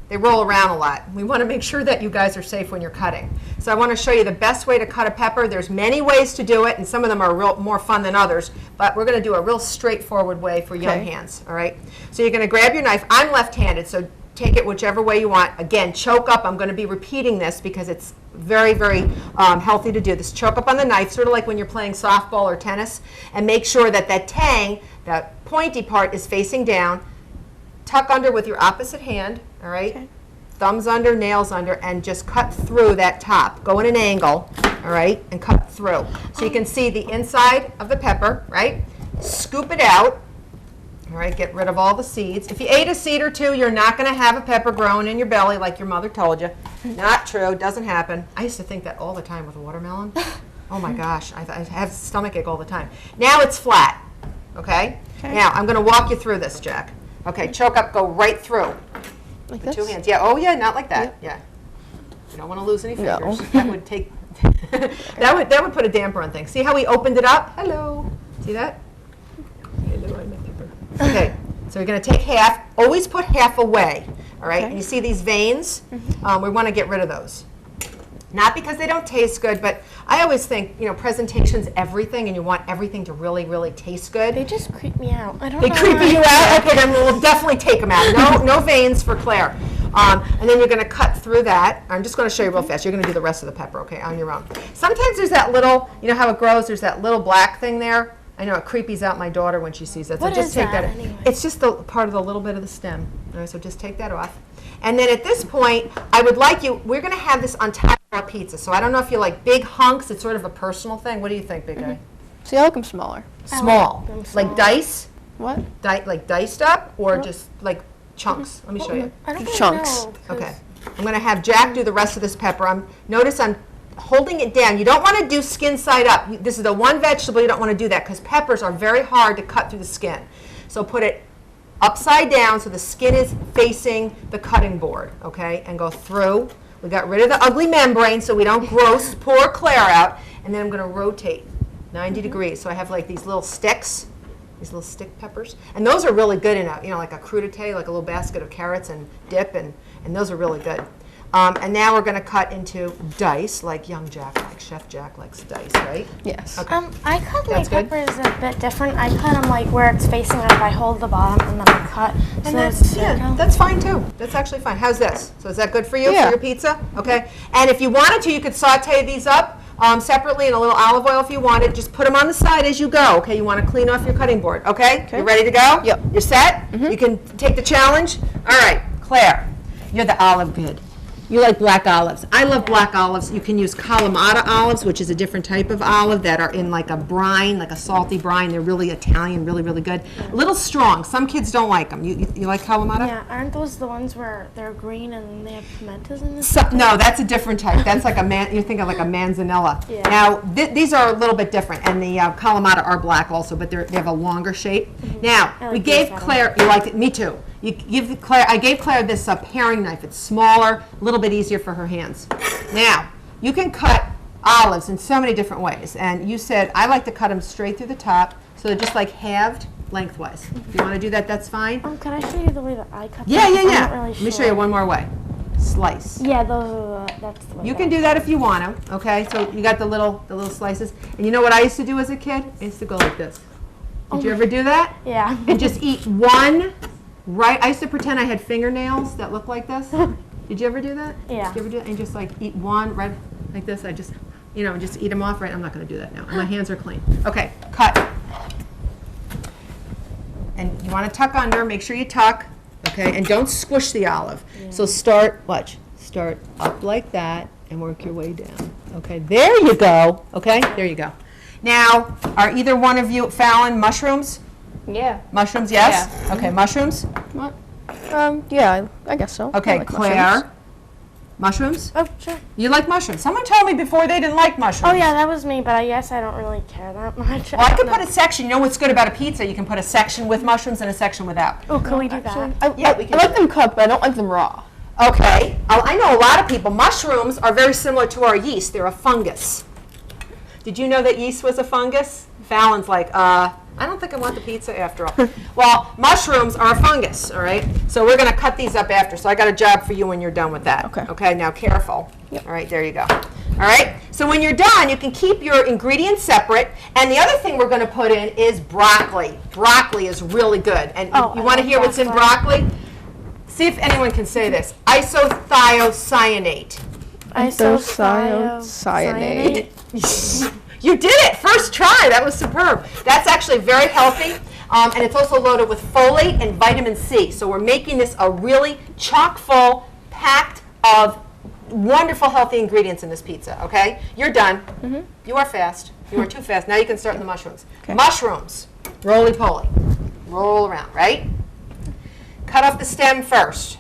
they roll around a lot. We want to make sure that you guys are safe when you're cutting. So I want to show you the best way to cut a pepper. There's many ways to do it, and some of them are more fun than others, but we're going to do a real straightforward way for young hands, all right? So you're going to grab your knife. I'm left-handed, so take it whichever way you want. Again, choke up. I'm going to be repeating this because it's very, very healthy to do this. Choke up on the knife, sort of like when you're playing softball or tennis, and make sure that that tang, that pointy part, is facing down. Tuck under with your opposite hand, all right? Okay. Thumbs under, nails under, and just cut through that top. Go in an angle, all right, and cut through. So you can see the inside of the pepper, right? Scoop it out, all right, get rid of all the seeds. If you ate a seed or two, you're not going to have a pepper growing in your belly like your mother told you. Not true, doesn't happen. I used to think that all the time with watermelon. Oh my gosh, I have stomach ache all the time. Now it's flat, okay? Now I'm going to walk you through this, Jack. Okay, choke up, go right through. Like With this? 2 hands. Yeah, oh yeah, not like that. Yep. Yeah. You don't want to lose any No. fingers. That would take that would put a damper on things. See how we opened it up? Hello. See that? Okay, so you're going to take half. Always put half away. All right? Okay. And you see these veins? We want to get rid of those. Not because they don't taste good, but I always think, presentation's everything, and you want everything to really, really taste good. They just creep me out. I don't They know. creepy you out? Okay, then we'll definitely take them out. No veins for Claire. And then you're going to cut through that. I'm just going to show you real fast. You're going to do the rest of the pepper, okay, on your own. Sometimes there's that little, you know how it grows? There's that little black thing there. I know it creepies out my daughter when she sees that. So What just is take that that. anyway? It's just the part of the little bit of the stem. All right, so just take that off. And then at this point, I would like we're going to have this on top of our pizza. So I don't know if you like big hunks. It's sort of a personal thing. What do you think, Big Guy? See, I like them smaller. Small. them Like small. dice? What? Like diced up, or just like chunks? Let me show you. I don't really Chunks. know, 'cause Okay. I'm going to have Jack do the rest of this pepper. Notice I'm holding it down. You don't want to do skin side up. This is the one vegetable you don't want to do that because peppers are very hard to cut through the skin. So put it upside down so the skin is facing the cutting board, okay? And go through. We got rid of the ugly membrane so we don't gross poor Claire out. And then I'm going to rotate 90 degrees. So I have like these little sticks. These little stick peppers. And those are really good in like a crudité, like a little basket of carrots and dip, and those are really good. And now we're going to cut into dice, like young Jack, like Chef Jack likes dice, right? Yes. Okay. I cut my That's good. peppers a bit different. I cut them like where it's facing up. I hold the bottom and then I cut. And so that's, it's yeah, circle. that's fine too. That's actually fine. How's this? So is that good for you, Yeah. for your pizza? Okay. And if you wanted to, you could saute these up separately in a little olive oil if you wanted. Just put them on the side as you go, okay? You want to clean off your cutting board, okay? You ready to go? Yep. You're set? You can take the challenge? All right, Claire, you're the olive kid. You like black olives. I love black olives. You can use Kalamata olives, which is a different type of olive that are in like a brine, like a salty brine. They're really Italian, really, really good. A little strong. Some kids don't like them. You like Kalamata? Yeah, aren't those the ones where they're green and they have pimentas in this? No, that's a different type. That's like you think of like a manzanilla. Yeah. Now, these are a little bit different, and the Kalamata are black also, but they have a longer shape. Now, I we like gave these better. Claire, you liked it, me too. I gave Claire this paring knife. It's smaller, a little bit easier for her hands. Now, you can cut olives in so many different ways, and you said, I like to cut them straight through the top, so they're just like halved lengthwise. If you want to do that, that's fine. Can I show you the way that I cut Yeah, them? yeah, I'm yeah. not really Let me show you one more way. Slice. Yeah, that's the way. You can do that if you want to, okay? So you got the little slices. And you know what I used to do as a kid? I used to go like this. Did you ever do that? Yeah. And just eat one, right? I used to pretend I had fingernails that looked like this. You Did you ever do that? Yeah. Did you ever do that? And just like eat one right like this? I just, just eat them off right? I'm not going to do that now. My hands are clean. Okay, cut. And you want to tuck under. Make sure you tuck. Okay, and don't squish the olive. Yeah. So start up like that and work your way down. Okay, there you go. Okay, there you go. Now, are either one of you, Fallon, mushrooms? Yeah. Mushrooms, yes? Yeah. Okay, mushrooms? What? Yeah, I guess so. Okay, I like Claire. Mushrooms? Oh, sure. You like mushrooms? Someone told me before they didn't like mushrooms. Oh, yeah, that was me, but I guess I don't really care that much. Well, I could put a section. You know what's good about a pizza? You can put a section with mushrooms and a section without. Oh, can we do that? We can I like them cooked, but I don't like them raw. Okay. I know a lot of people. Mushrooms are very similar to our yeast. They're a fungus. Did you know that yeast was a fungus? Fallon's like, I don't think I want the pizza after all. Well, mushrooms are a fungus, all right? So we're going to cut these up after. So I got a job for you when you're done with that. Okay. Okay, now careful. Yep. All right, there you go. All right, so when you're done, you can keep your ingredients separate. And the other thing we're going to put in is broccoli. Broccoli is really good. And you want to hear what's in broccoli? See if anyone can say this. Isothiocyanate. Isothiocyanate. You did it! First try. That was superb. That's actually very healthy, and it's also loaded with folate and vitamin C. So we're making this a really chock-full, packed of wonderful, healthy ingredients in this pizza, okay? You're done. Mm-hmm. You are fast. You are too fast. Now you can start on the mushrooms. Okay. Mushrooms. Roly-poly. Roll around, right? Cut off the stem first.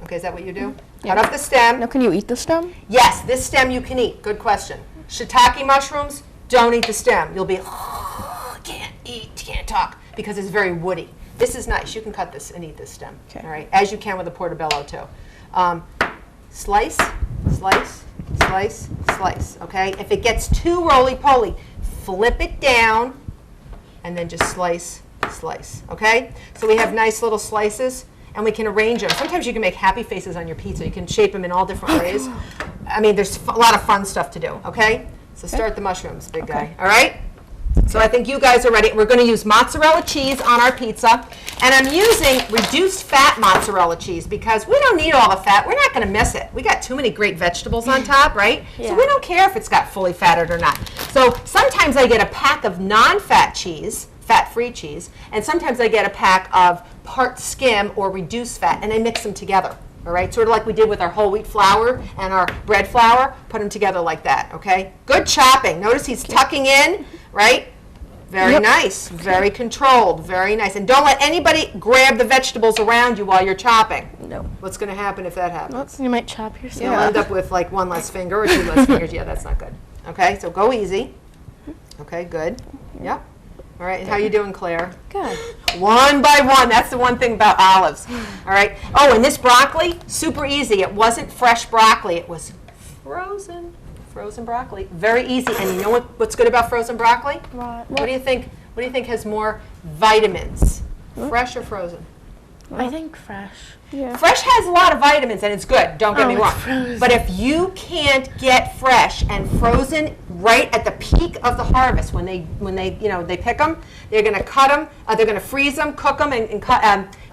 Okay, is that what you do? Yeah. Cut off the stem. Now, can you eat the stem? Yes, this stem you can eat. Good question. Shiitake mushrooms, don't eat the stem. You'll be, can't eat, can't talk, because it's very woody. This is nice. You can cut this and eat this stem, all right, as you can with a portobello, too. Slice, slice, slice, slice, okay? If it gets too roly-poly, flip it down, and then just slice, slice, okay? So we have nice little slices, and we can arrange them. Sometimes you can make happy faces on your pizza. You can shape them in all different ways. I mean, there's a lot of fun stuff to do, okay? So start the mushrooms, big guy, all right? So I think you guys are ready. We're going to use mozzarella cheese on our pizza. And I'm using reduced fat mozzarella cheese because we don't need all the fat. We're not going to miss it. We got too many great vegetables on top, right? Yeah. So we don't care if it's got fully fatted or not. So sometimes I get a pack of non-fat cheese, fat-free cheese, and sometimes I get a pack of part skim or reduced fat, and I mix them together. All right, sort of like we did with our whole wheat flour and our bread flour, put them together like that, okay? Good chopping. Notice he's tucking in, right? Very nice, very controlled, very nice. And don't let anybody grab the vegetables around you while you're chopping. No. What's going to happen if that happens? You might chop yourself. You'll end up with like one less finger or two less fingers. Yeah, that's not good. Okay, so go easy. Okay, good. Yep. All right, and how you doing, Claire? Good. One by one. That's the one thing about olives. All right. Oh, and this broccoli, super easy. It wasn't fresh broccoli. It was frozen. Frozen broccoli. Very easy. And you know what's good about frozen broccoli? What? What do you think? What do you think has more vitamins? Fresh or frozen? I think fresh. Yeah. Fresh has a lot of vitamins and it's good, don't get me wrong. Frozen. But if you can't get fresh and frozen right at the peak of the harvest, when they they pick them, they're going to cut them, they're going to freeze them, cook them, and cut.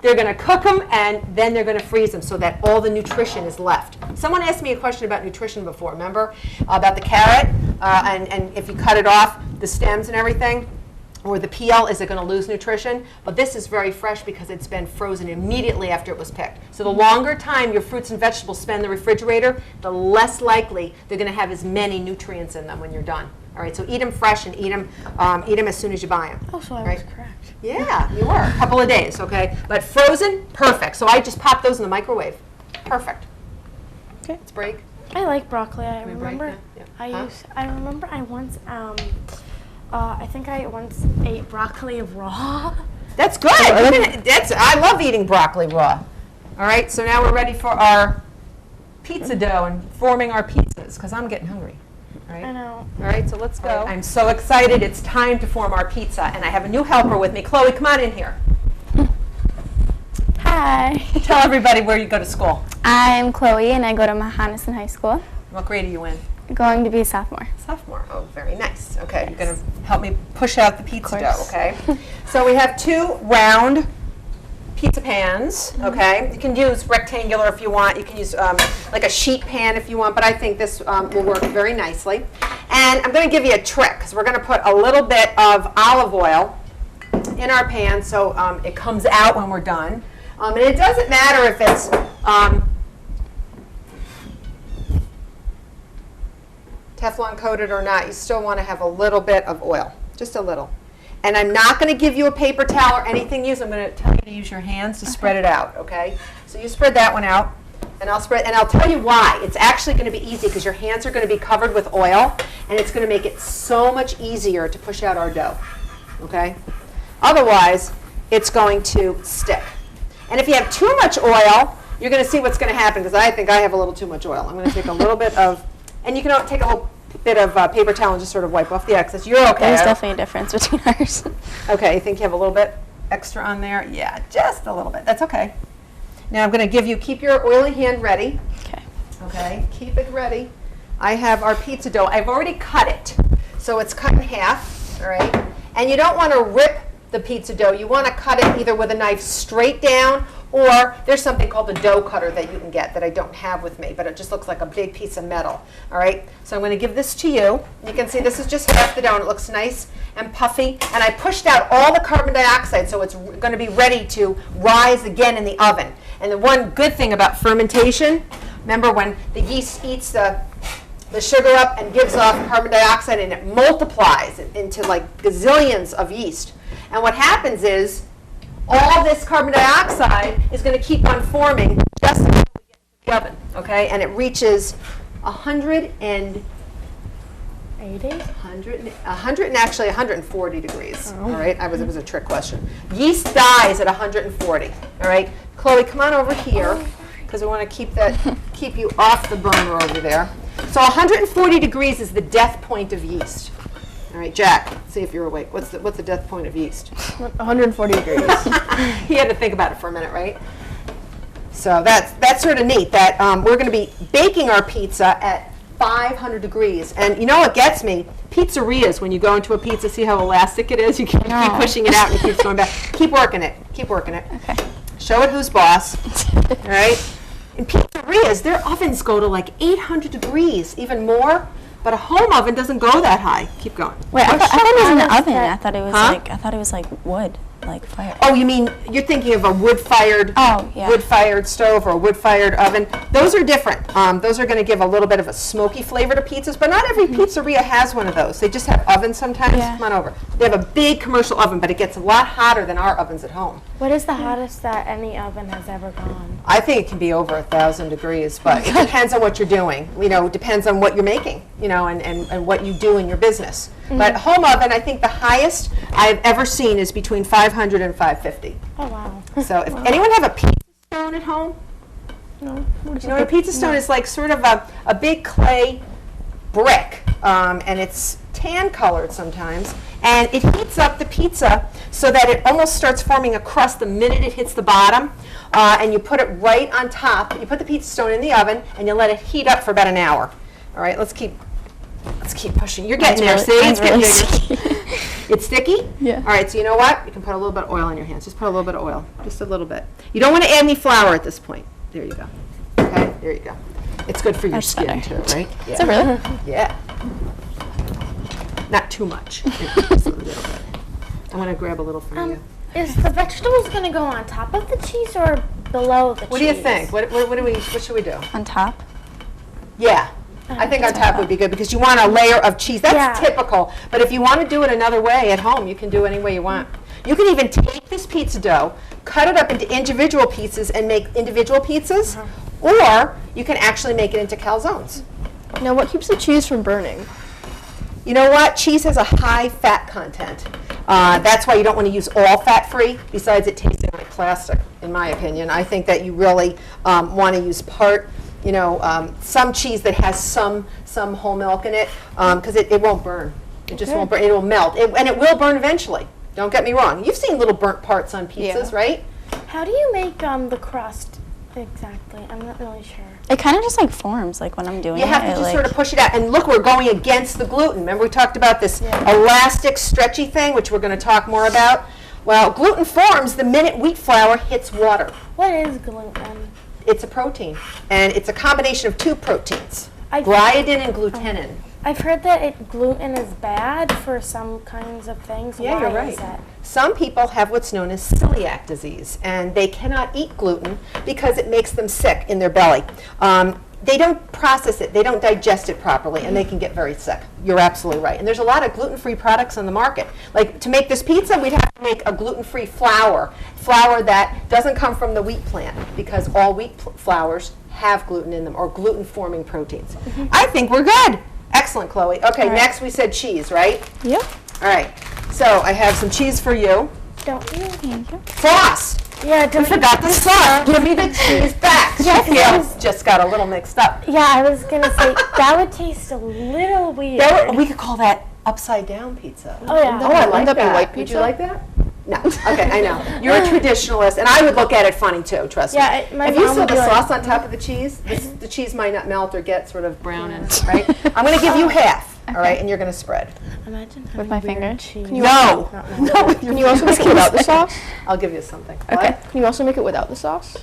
They're going to cook them and then they're going to freeze them so that all the nutrition is left. Someone asked me a question about nutrition before. Remember about the carrot and if you cut it off, the stems and everything. Or the peel, is it going to lose nutrition? But this is very fresh because it's been frozen immediately after it was picked. So the longer time your fruits and vegetables spend in the refrigerator, the less likely they're going to have as many nutrients in them when you're done. All right, so eat them fresh and eat them as soon as you buy them. Oh, so I right? was correct. Yeah, you were. A couple of days, okay? But frozen, perfect. So I just popped those in the microwave. Perfect. Okay. Let's break. I like broccoli. I we remember. break that? Yeah. I remember I once. I think I once ate broccoli raw. That's good. I love eating broccoli raw. All right, so now we're ready for our pizza dough and forming our pizzas because I'm getting hungry. All right. I know. All right, so let's go. I'm so excited. It's time to form our pizza, and I have a new helper with me. Chloe, come on in here. Hi. Tell everybody where you go to school. I'm Chloe, and I go to Mahonison High School. What grade are you in? Going to be a sophomore. Sophomore. Oh, very nice. Okay, you're going to help me push out the pizza dough, course. okay? So we have two round pizza pans, okay? You can use rectangular if you want. You can use like a sheet pan if you want, but I think this will work very nicely. And I'm going to give you a trick, because we're going to put a little bit of olive oil in our pan so it comes out when we're done. And it doesn't matter if it's Teflon coated or not, you still want to have a little bit of oil, just a little. And I'm not going to give you a paper towel or anything used. I'm going to tell you to use your hands to spread it out, okay? So you spread that one out, and I'll tell you why. It's actually going to be easy because your hands are going to be covered with oil, and it's going to make it so much easier to push out our dough, okay? Otherwise, it's going to stick. And if you have too much oil, you're going to see what's going to happen, because I think I have a little too much oil. I'm going to take a little bit of, and you can take a little bit of paper towel and just sort of wipe off the excess. You're okay. There's definitely a difference between ours. Okay, you think you have a little bit extra on there? Yeah, just a little bit. That's okay. Now I'm going to keep your oily hand ready. Okay. Okay, keep it ready. I have our pizza dough. I've already cut it, so it's cut in half, all right? And you don't want to rip the pizza dough. You want to cut it either with a knife straight down, or there's something called a dough cutter that you can get that I don't have with me, but it just looks like a big piece of metal, all right? So I'm going to give this to you. You can see this is just half the dough, and it looks nice and puffy. And I pushed out all the carbon dioxide, so it's going to be ready to rise again in the oven. And the one good thing about fermentation, remember when the yeast eats the sugar up and gives off carbon dioxide, and it multiplies into like gazillions of yeast. And what happens is all this carbon dioxide is going to keep on forming just until we get to the oven, okay? And it reaches 180, 100 and actually 140 degrees, all right? It was a trick question. Yeast dies at 140, all right? Chloe, come on over here, because we want to keep you off the burner over there. So 140 degrees is the death point of yeast. All right, Jack, see if you're awake. What's the death point of yeast? 140 degrees. He had to think about it for a minute, right? So that's sort of neat that we're going to be baking our pizza at 500 degrees. And you know what gets me? Pizzerias, when you go into a pizza, see how elastic it is? You keep pushing it out and it keeps going back. Keep working it. Keep working it. Okay. Show it who's boss. All right? In pizzerias, their ovens go to like 800 degrees, even more. But a home oven doesn't go that high. Keep going. Wait, I thought it was an oven. that? I thought it was like wood, like fire. Oh, you mean you're thinking of a wood-fired wood-fired stove or a wood-fired oven? Those are different. Those are going to give a little bit of a smoky flavor to pizzas, but not every pizzeria has one of those. They just have ovens sometimes. Yeah. Come on over. They have a big commercial oven, but it gets a lot hotter than our ovens at home. What is the hottest that any oven has ever gone? I think it can be over 1,000 degrees, but it depends on what you're doing. You know, it depends on what you're making, you know, and what you do in your business. But home oven, I think the highest I've ever seen is between 500 and 550. Oh, wow. So if anyone have a pizza stone at home? No. You know what a pizza stone is like? Sort of a big clay brick, and it's tan colored sometimes, and it heats up the pizza so that it almost starts forming a crust the minute it hits the bottom, and you put it right on top. You put the pizza stone in the oven, and you let it heat up for about an hour. All right, let's keep pushing. You're getting there. See, it's getting bigger. It's sticky? Yeah. All right, so you know what? You can put a little bit of oil on your hands. Just put a little bit of oil, just a little bit. You don't want to add any flour at this point. There you go. Okay, there you go. It's good for your That's skin better. too, right? Yeah. Is it really? Yeah. Not too much. Just a little bit. I want to grab a little from you. Is the vegetables going to go on top of the cheese or below the cheese? What do you think? What should we do? On top. Yeah. I think on top would be good because you want a layer of cheese. That's Yeah. typical. But if you want to do it another way at home, you can do it any way you want. You can even take this pizza dough, cut it up into individual pieces and make individual pizzas, or you can actually make it into calzones. Now, what keeps the cheese from burning? You know what? Cheese has a high fat content. That's why you don't want to use all fat-free. Besides, it tasting like plastic, in my opinion. I think that you really want to use part, some cheese that has some whole milk in it, because it won't burn. It just won't burn. It will melt, and it will burn eventually. Don't get me wrong. You've seen little burnt parts on pizzas, right? How do you make the crust exactly? I'm not really sure. It kind of just like forms, like when I'm doing You it. have to just sort of push it out. And look, we're going against the gluten. Remember we talked about this elastic, stretchy thing, which we're going to talk more about? Well, gluten forms the minute wheat flour hits water. What is gluten? It's a protein, and it's a combination of 2 proteins, I've- gliadin and glutenin. I've heard that gluten is bad for some kinds of things. Yeah, Why you're right. is that? Some people have what's known as celiac disease, and they cannot eat gluten because it makes them sick in their belly. They don't process it, they don't digest it properly, and they can get very sick. You're absolutely right. And there's a lot of gluten-free products on the market. Like to make this pizza, we'd have to make a gluten-free flour that doesn't come from the wheat plant, because all wheat flours have gluten in them, or gluten-forming proteins. I think we're good. Excellent, Chloe. Okay, next we said cheese, right? Yep. All right. So I have some cheese for you. Don't you? Thank you. Sauce. Yeah, We don't forgot the sauce. Give me the cheese back. Yes, Yeah, just got a little mixed up. Yeah, I was gonna say that would taste a little weird. We could call that upside down pizza. Oh yeah. Oh, I like Wouldn't that be that. white Would you pizza? like that? No. Okay, I know. You're a traditionalist, and I would look at it funny too. Trust me. Yeah, my if you mom saw would the be like, sauce on top of the cheese, the cheese might not melt or get sort of brown and right. I'm going to give you half. All right, and you're going to spread. Imagine With my fingers? cheese. No. Can you also make it without the sauce? I'll give you something. Okay. What? Can you also make it without the sauce?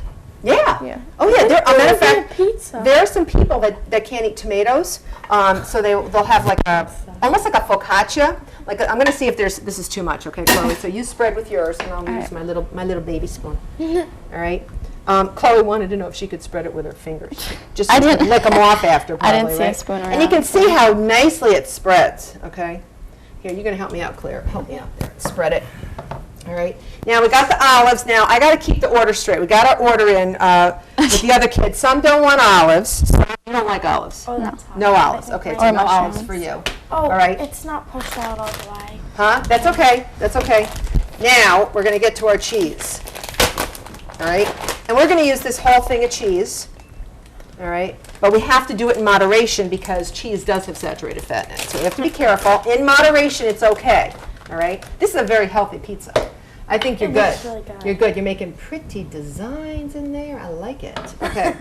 Yeah. Yeah. Oh yeah. There, a matter of It'd be a fact, pizza. there are some people that can't eat tomatoes, so they'll have like almost like a focaccia. Like I'm going to see if this is too much. Okay, Chloe. So you spread with yours, and I'll use my little baby spoon. All right. Chloe wanted to know if she could spread it with her fingers. Just I didn't- lick them off after. I didn't probably, see a right? spoon And you around. can see how nicely it spreads. Okay. Here, you're going to help me out, Claire. Help me out there. Spread it. All right. Now we got the olives. Now I got to keep the order straight. We got our order in with the other kids. Some don't want olives. Some don't like olives. Oh, that's hot. No olives. I think Okay, my- so no olives mushrooms. for you. Oh, all right. it's not pushed out all the way. Huh? That's okay. That's okay. Now we're going to get to our cheese. All right. And we're going to use this whole thing of cheese. All right. But we have to do it in moderation because cheese does have saturated fat in it. So we have to be careful. In moderation, it's okay. All right. This is a very healthy pizza. I think you're It good. looks really good. You're good. You're making pretty designs in there. I like it. Okay.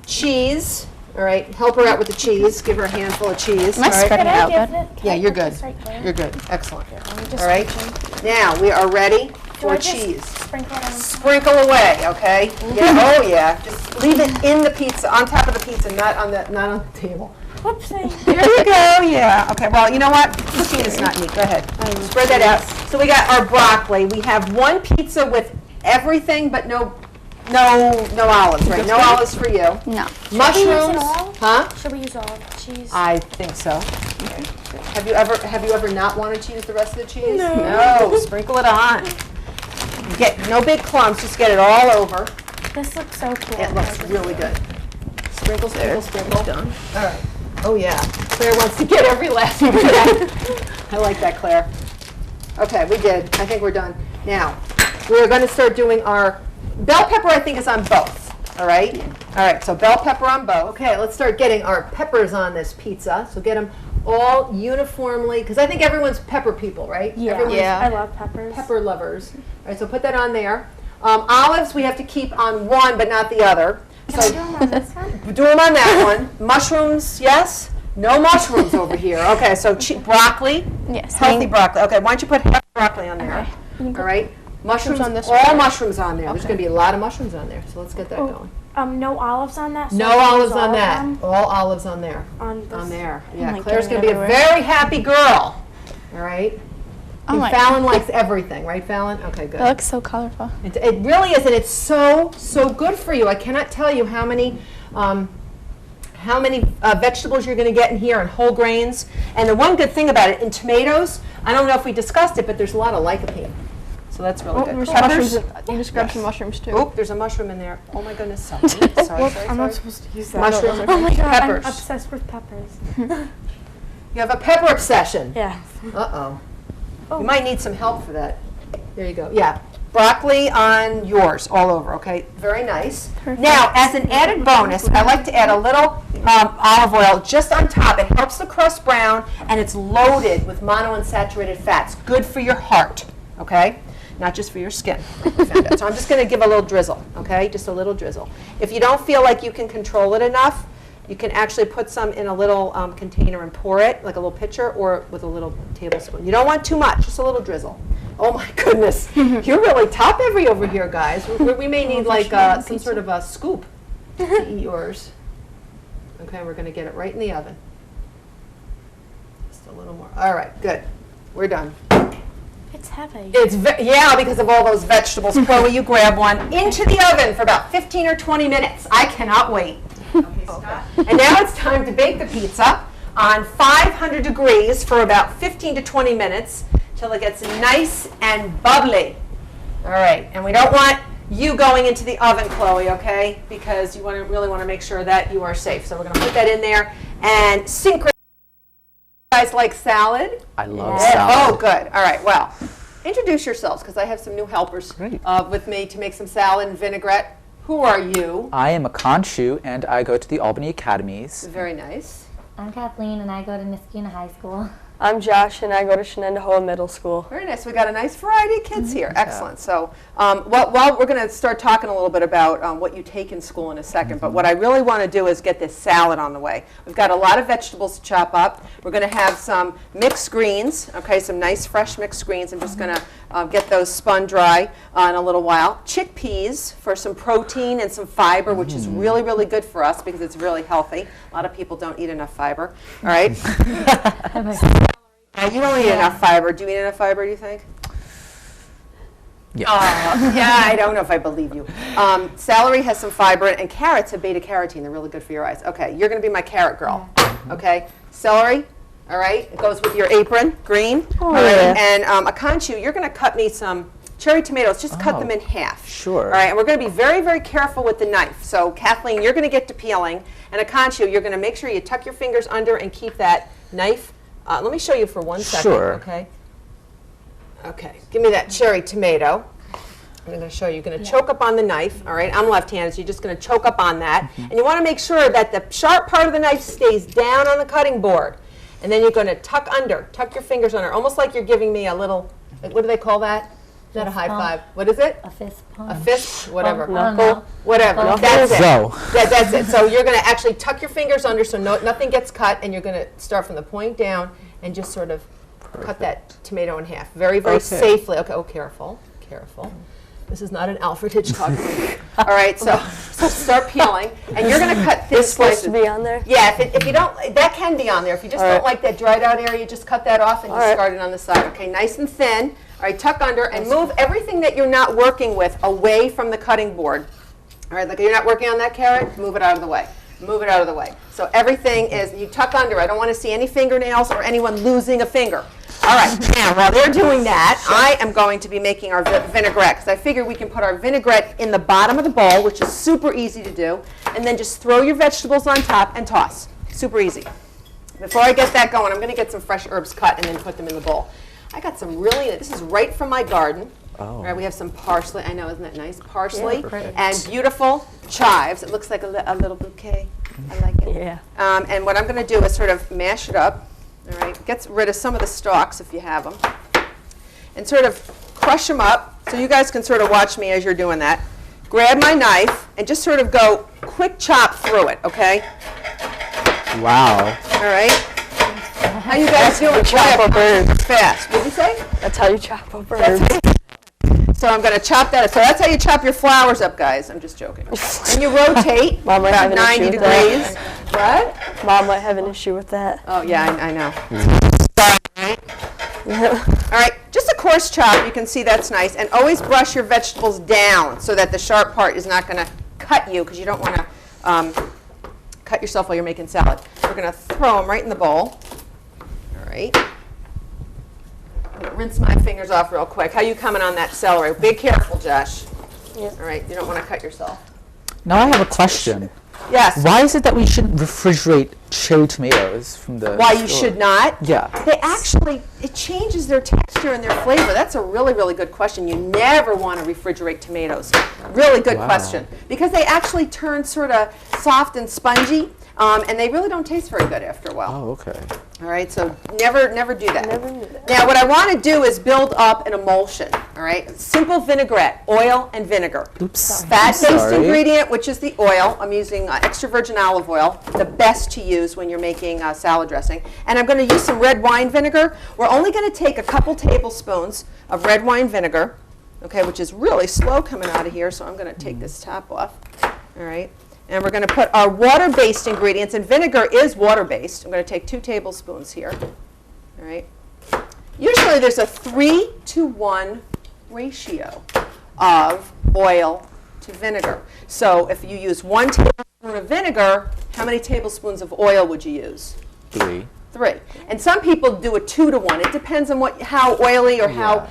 Cheese. All right. Help her out with the cheese. Give her a handful of cheese. Am I all right? spreading Can it I out give good? it? Can Yeah, I you're put good. this right there? You're good. Excellent. I'm just All right. reaching. Now we are ready Do for I just cheese. Sprinkle it on. Sprinkle away, okay? Yeah, oh yeah. Just leave it in the pizza, on top of the pizza, not on the table. Whoopsie. There you go. Yeah. Okay. Well, you know what? Cooking is not neat. Go ahead. Spread that out. So we got our broccoli. We have one pizza with everything, but no olives, right? No olives for you. No. Mushrooms. all? Huh? Should we use all the cheese? I think so. Have you ever not wanted to use the rest of the cheese? No. Sprinkle it on. Get no big clumps. Just get it all over. This looks so cool. It looks really good. Sprinkle, sprinkle, sprinkle. Done. All right. Oh yeah. Claire wants to get every last one. I like that, Claire. Okay, we did. I think we're done. Now, we're going to start doing our bell pepper. I think is on both. All right. All right. So bell pepper on both. Okay. Let's start getting our peppers on this pizza. So get them all uniformly, because I think everyone's pepper people, right? Yeah. Everyone's Yeah. I love peppers. pepper lovers. All right. So put that on there. Olives we have to keep on one, but not the other. Can I do them on this one? Do them on that one. Mushrooms, yes? No mushrooms over here. Okay, so broccoli, Yes. healthy broccoli. Okay, why don't you put half broccoli on there? Okay. All right. Mushrooms on this all one? mushrooms on there. There's going to be a lot of mushrooms on there, so let's get that going. No olives on that. So No I can olives use on all of that. them All olives on there. On this. On there. Yeah, like Claire's going getting to be it a everywhere. very happy girl. All right. Oh And my Fallon likes everything, right, Fallon? Okay, good. It looks so colorful. It really is, and it's so good for you. I cannot tell you how many vegetables you're going to get in here, and whole grains. And the one good thing about it, in tomatoes, I don't know if we discussed it, but there's a lot of lycopene. So that's really good. There's Peppers. mushrooms. You just grab some mushrooms too. Oop, there's a mushroom in there. Oh my goodness, sorry. sorry. I'm not supposed to use that. Mushroom. Oh my god, Peppers. I'm obsessed with peppers. You have a pepper obsession. Yeah. Uh-oh. You might need some help for that. There you go. Yeah. Broccoli on yours, all over, okay? Very nice. Now, as an added bonus, I like to add a little olive oil just on top. It helps the crust brown, and it's loaded with monounsaturated fats. Good for your heart, okay? Not just for your skin. like we found out. So I'm just going to give a little drizzle, okay? Just a little drizzle. If you don't feel like you can control it enough, you can actually put some in a little container and pour it, like a little pitcher, or with a little tablespoon. You don't want too much, just a little drizzle. Oh my goodness. You're really top heavy over here, guys. We may need like some sort of a scoop to eat yours. Okay, we're going to get it right in the oven. Just a little more. All right, good. We're done. It's heavy. Yeah, because of all those vegetables. Chloe, you grab one. Into the oven for about 15 or 20 minutes. I cannot wait. Okay, stop. And now it's time to bake the pizza on 500 degrees for about 15 to 20 minutes till it gets nice and bubbly. All right, and we don't want you going into the oven, Chloe, okay? Because you really want to make sure that you are safe. So we're going to put that in there and synchronize. You guys like salad? I love salad. Oh, good. All right, well, introduce yourselves because I have some new helpers with me to make some salad and vinaigrette. Who are you? I am a Khonshu, and I go to the Albany Academies. Very nice. I'm Kathleen, and I go to Niskuna High School. I'm Josh, and I go to Shenandoah Middle School. Very nice. We got a nice variety of kids here. Excellent. So, well, we're going to start talking a little bit about what you take in school in a second. But what I really want to do is get this salad on the way. We've got a lot of vegetables to chop up. We're going to have some mixed greens. Okay, some nice fresh mixed greens. I'm just going to get those spun dry in a little while. Chickpeas for some protein and some fiber, which is really, really good for us because it's really healthy. A lot of people don't eat enough fiber. All right. You don't eat enough fiber. Do you eat enough fiber, do you think? Yeah. Yeah, I don't know if I believe you. Celery has some fiber, and carrots have beta-carotene. They're really good for your eyes. Okay, you're going to be my carrot girl. Okay, celery, all right, it goes with your apron, green. All right, and a Khonshu, you're going to cut me some cherry tomatoes. Just cut them in half. Sure. All right, and we're going to be very, very careful with the knife. So, Kathleen, you're going to get to peeling, and a Khonshu, you're going to make sure you tuck your fingers under and keep that knife. Let me show you for 1 second. Sure. Okay. Okay. Give me that cherry tomato. I'm going to show you. You're going to choke up on the knife. All right. I'm left-handed, so you're just going to choke up on that. And you want to make sure that the sharp part of the knife stays down on the cutting board. And then you're going to tuck your fingers under, almost like you're giving me a little, what do they call that? Not a high five. What is it? A fist pump. A fist, whatever. No. Whatever. No. That's it. So. That's it. So you're going to actually tuck your fingers under so nothing gets cut, and you're going to start from the point down and just sort of cut that tomato in half. Very, very safely. Okay. Oh, careful. Careful. This is not an Alfred Hitchcock movie. All right. So start peeling, and you're going to cut thin It's supposed slices. to be on there? Yeah. If you don't, that can be on there. If you just don't like that dried out area, just cut that off and discard it on the side. Okay. Nice and thin. All right, tuck under and move everything that you're not working with away from the cutting board. All right, like you're not working on that carrot, move it out of the way. Move it out of the way. So everything is, you tuck under. I don't want to see any fingernails or anyone losing a finger. All right, now while they're doing that, I am going to be making our vinaigrette because I figure we can put our vinaigrette in the bottom of the bowl, which is super easy to do, and then just throw your vegetables on top and toss. Super easy. Before I get that going, I'm going to get some fresh herbs cut and then put them in the bowl. I got some this is right from my garden. All right, we have some parsley. I know, isn't that nice? Parsley and beautiful chives. It looks like a little bouquet. I like it. Yeah. And what I'm going to do is sort of mash it up. All right, get rid of some of the stalks if you have them. And sort of crush them up. So you guys can sort of watch me as you're doing that. Grab my knife and just sort of go quick chop through it, okay? Wow. All right. How you guys doing? Chop up herbs. Fast. What did you say? That's how you chop up herbs. So I'm going to chop that. So that's how you chop your flowers up, guys. I'm just joking. And you rotate Mom might have about an 90 issue with degrees. What? Mom might have an issue with that. Oh, yeah, I know. All right, just a coarse chop. You can see that's nice. And always brush your vegetables down so that the sharp part is not going to cut you because you don't want to cut yourself while you're making salad. We're going to throw them right in the bowl. All right. I'm going to rinse my fingers off real quick. How you coming on that celery? Be careful, Josh. Yep. All right, you don't want to cut yourself. Now I have a question. Yes. Why is it that we shouldn't refrigerate cherry tomatoes from the Why you store? should not? Yeah. They actually, it changes their texture and their flavor. That's a really, really good question. You never want to refrigerate tomatoes. Really good question. Because they actually turn sort of soft and spongy, and they really don't taste very good after a while. Oh, okay. All right, so never do that. Now, what I want to do is build up an emulsion. All All right, simple vinaigrette, oil and vinegar. Oops. Fat-based Sorry. ingredient, which is the oil. I'm using extra virgin olive oil, the best to use when you're making salad dressing. And I'm going to use some red wine vinegar. We're only going to take a couple tablespoons of red wine vinegar, okay, which is really slow coming out of here, so I'm going to take this top off. All right, and we're going to put our water-based ingredients, and vinegar is water-based. I'm going to take 2 tablespoons here. All right. Usually there's a 3-to-1 ratio of oil to vinegar. So if you use 1 tablespoon of vinegar, how many tablespoons of oil would you use? 3. 3. And some people do a 2-to-1. It depends on how oily or how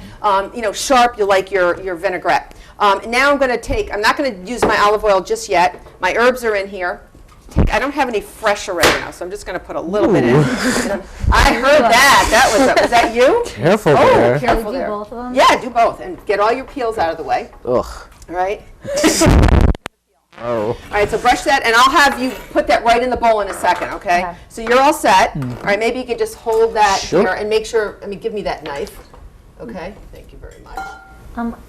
sharp you like your vinaigrette. Now I'm going to take, I'm not going to use my olive oil just yet. My herbs are in here. I don't have any fresh oregano, so I'm just going to put a little bit in. I heard that. Was that you? Careful Oh, there. careful Do there. both of them? Yeah, do both, and get all your peels out of the way. Ugh. All right. Oh. All right, so brush that, and I'll have you put that right in the bowl in a second, okay? Okay. So you're all set. All right, maybe you could just hold that Sure. here and make sure, give me that knife. Okay, thank you very much.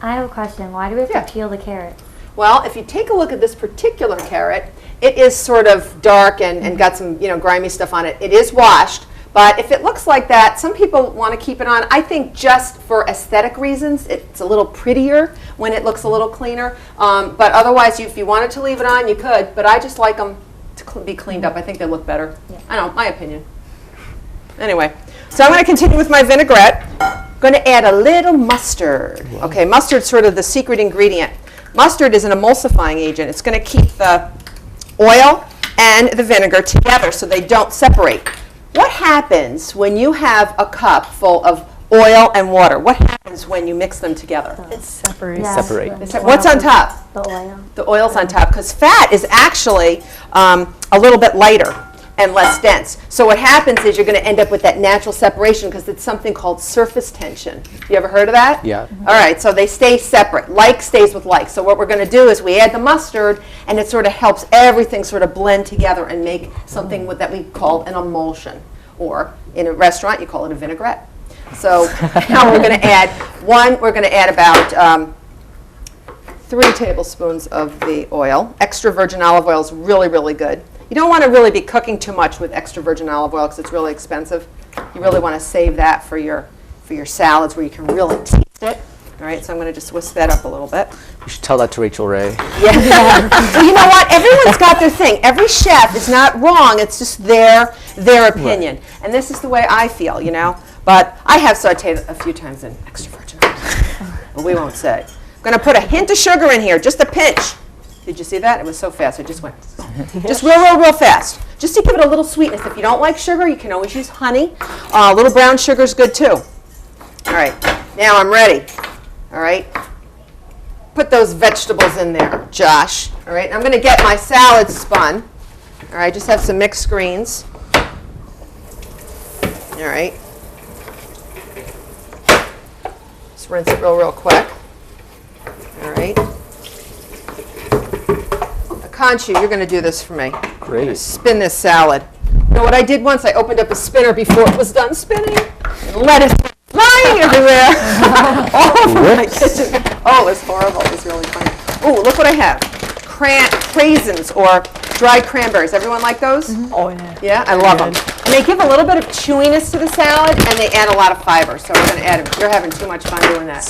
I have a question. Why do we have Yeah. to peel the carrots? Well, if you take a look at this particular carrot, it is sort of dark and got some, grimy stuff on it. It is washed, but if it looks like that, some people want to keep it on. I think just for aesthetic reasons, it's a little prettier when it looks a little cleaner. But otherwise, if you wanted to leave it on, you could. But I just like them to be cleaned up. I think they look better. Yeah. I don't know, my opinion. Anyway, so I'm going to continue with my vinaigrette. Going to add a little mustard. Okay, mustard's sort of the secret ingredient. Mustard is an emulsifying agent. It's going to keep the oil and the vinegar together so they don't separate. What happens when you have a cup full of oil and water? What happens when you mix them together? It separates. Yeah, Separate. What's on top? The oil. The oil's on top, because fat is actually a little bit lighter and less dense. So what happens is you're going to end up with that natural separation because it's something called surface tension. You ever heard of that? Yeah. All right, so they stay separate. Like stays with like. So what we're going to do is we add the mustard, and it sort of helps everything sort of blend together and make something that we call an emulsion. Or in a restaurant, you call it a vinaigrette. So now we're going to add about 3 tablespoons of the oil. Extra virgin olive oil is really, really good. You don't want to really be cooking too much with extra virgin olive oil because it's really expensive. You really want to save that for your salads where you can really taste it. All right, so I'm going to just whisk that up a little bit. You should tell that to Rachel Ray. Yeah. Well, you know what? Everyone's got their thing. Every chef is not wrong. It's just their opinion. Right. And this is the way I feel, But I have sauteed a few times in extra virgin olive oil. But we won't say. I'm going to put a hint of sugar in here, just a pinch. Did you see that? It was so fast. It just went just real fast. Just to give it a little sweetness. If you don't like sugar, you can always use honey. A little brown sugar is good too. All right. Now I'm ready. All right. Put those vegetables in there, Josh. All right. I'm going to get my salad spun. All right. Just have some mixed greens. All right. Just rinse it real quick. All right. Conchu, you're going to do this for me. Great. Spin this salad. You know what I did once? I opened up a spinner before it was done spinning and let it flying everywhere. All over my kitchen. Oh, it was horrible. It was really funny. Oh, look what I have. Craisins or dried cranberries. Everyone like those? Mm-hmm. Oh, yeah. Yeah, I love them. And they give a little bit of chewiness to the salad, and they add a lot of fiber. So we're going to add them. You're having too much fun doing that.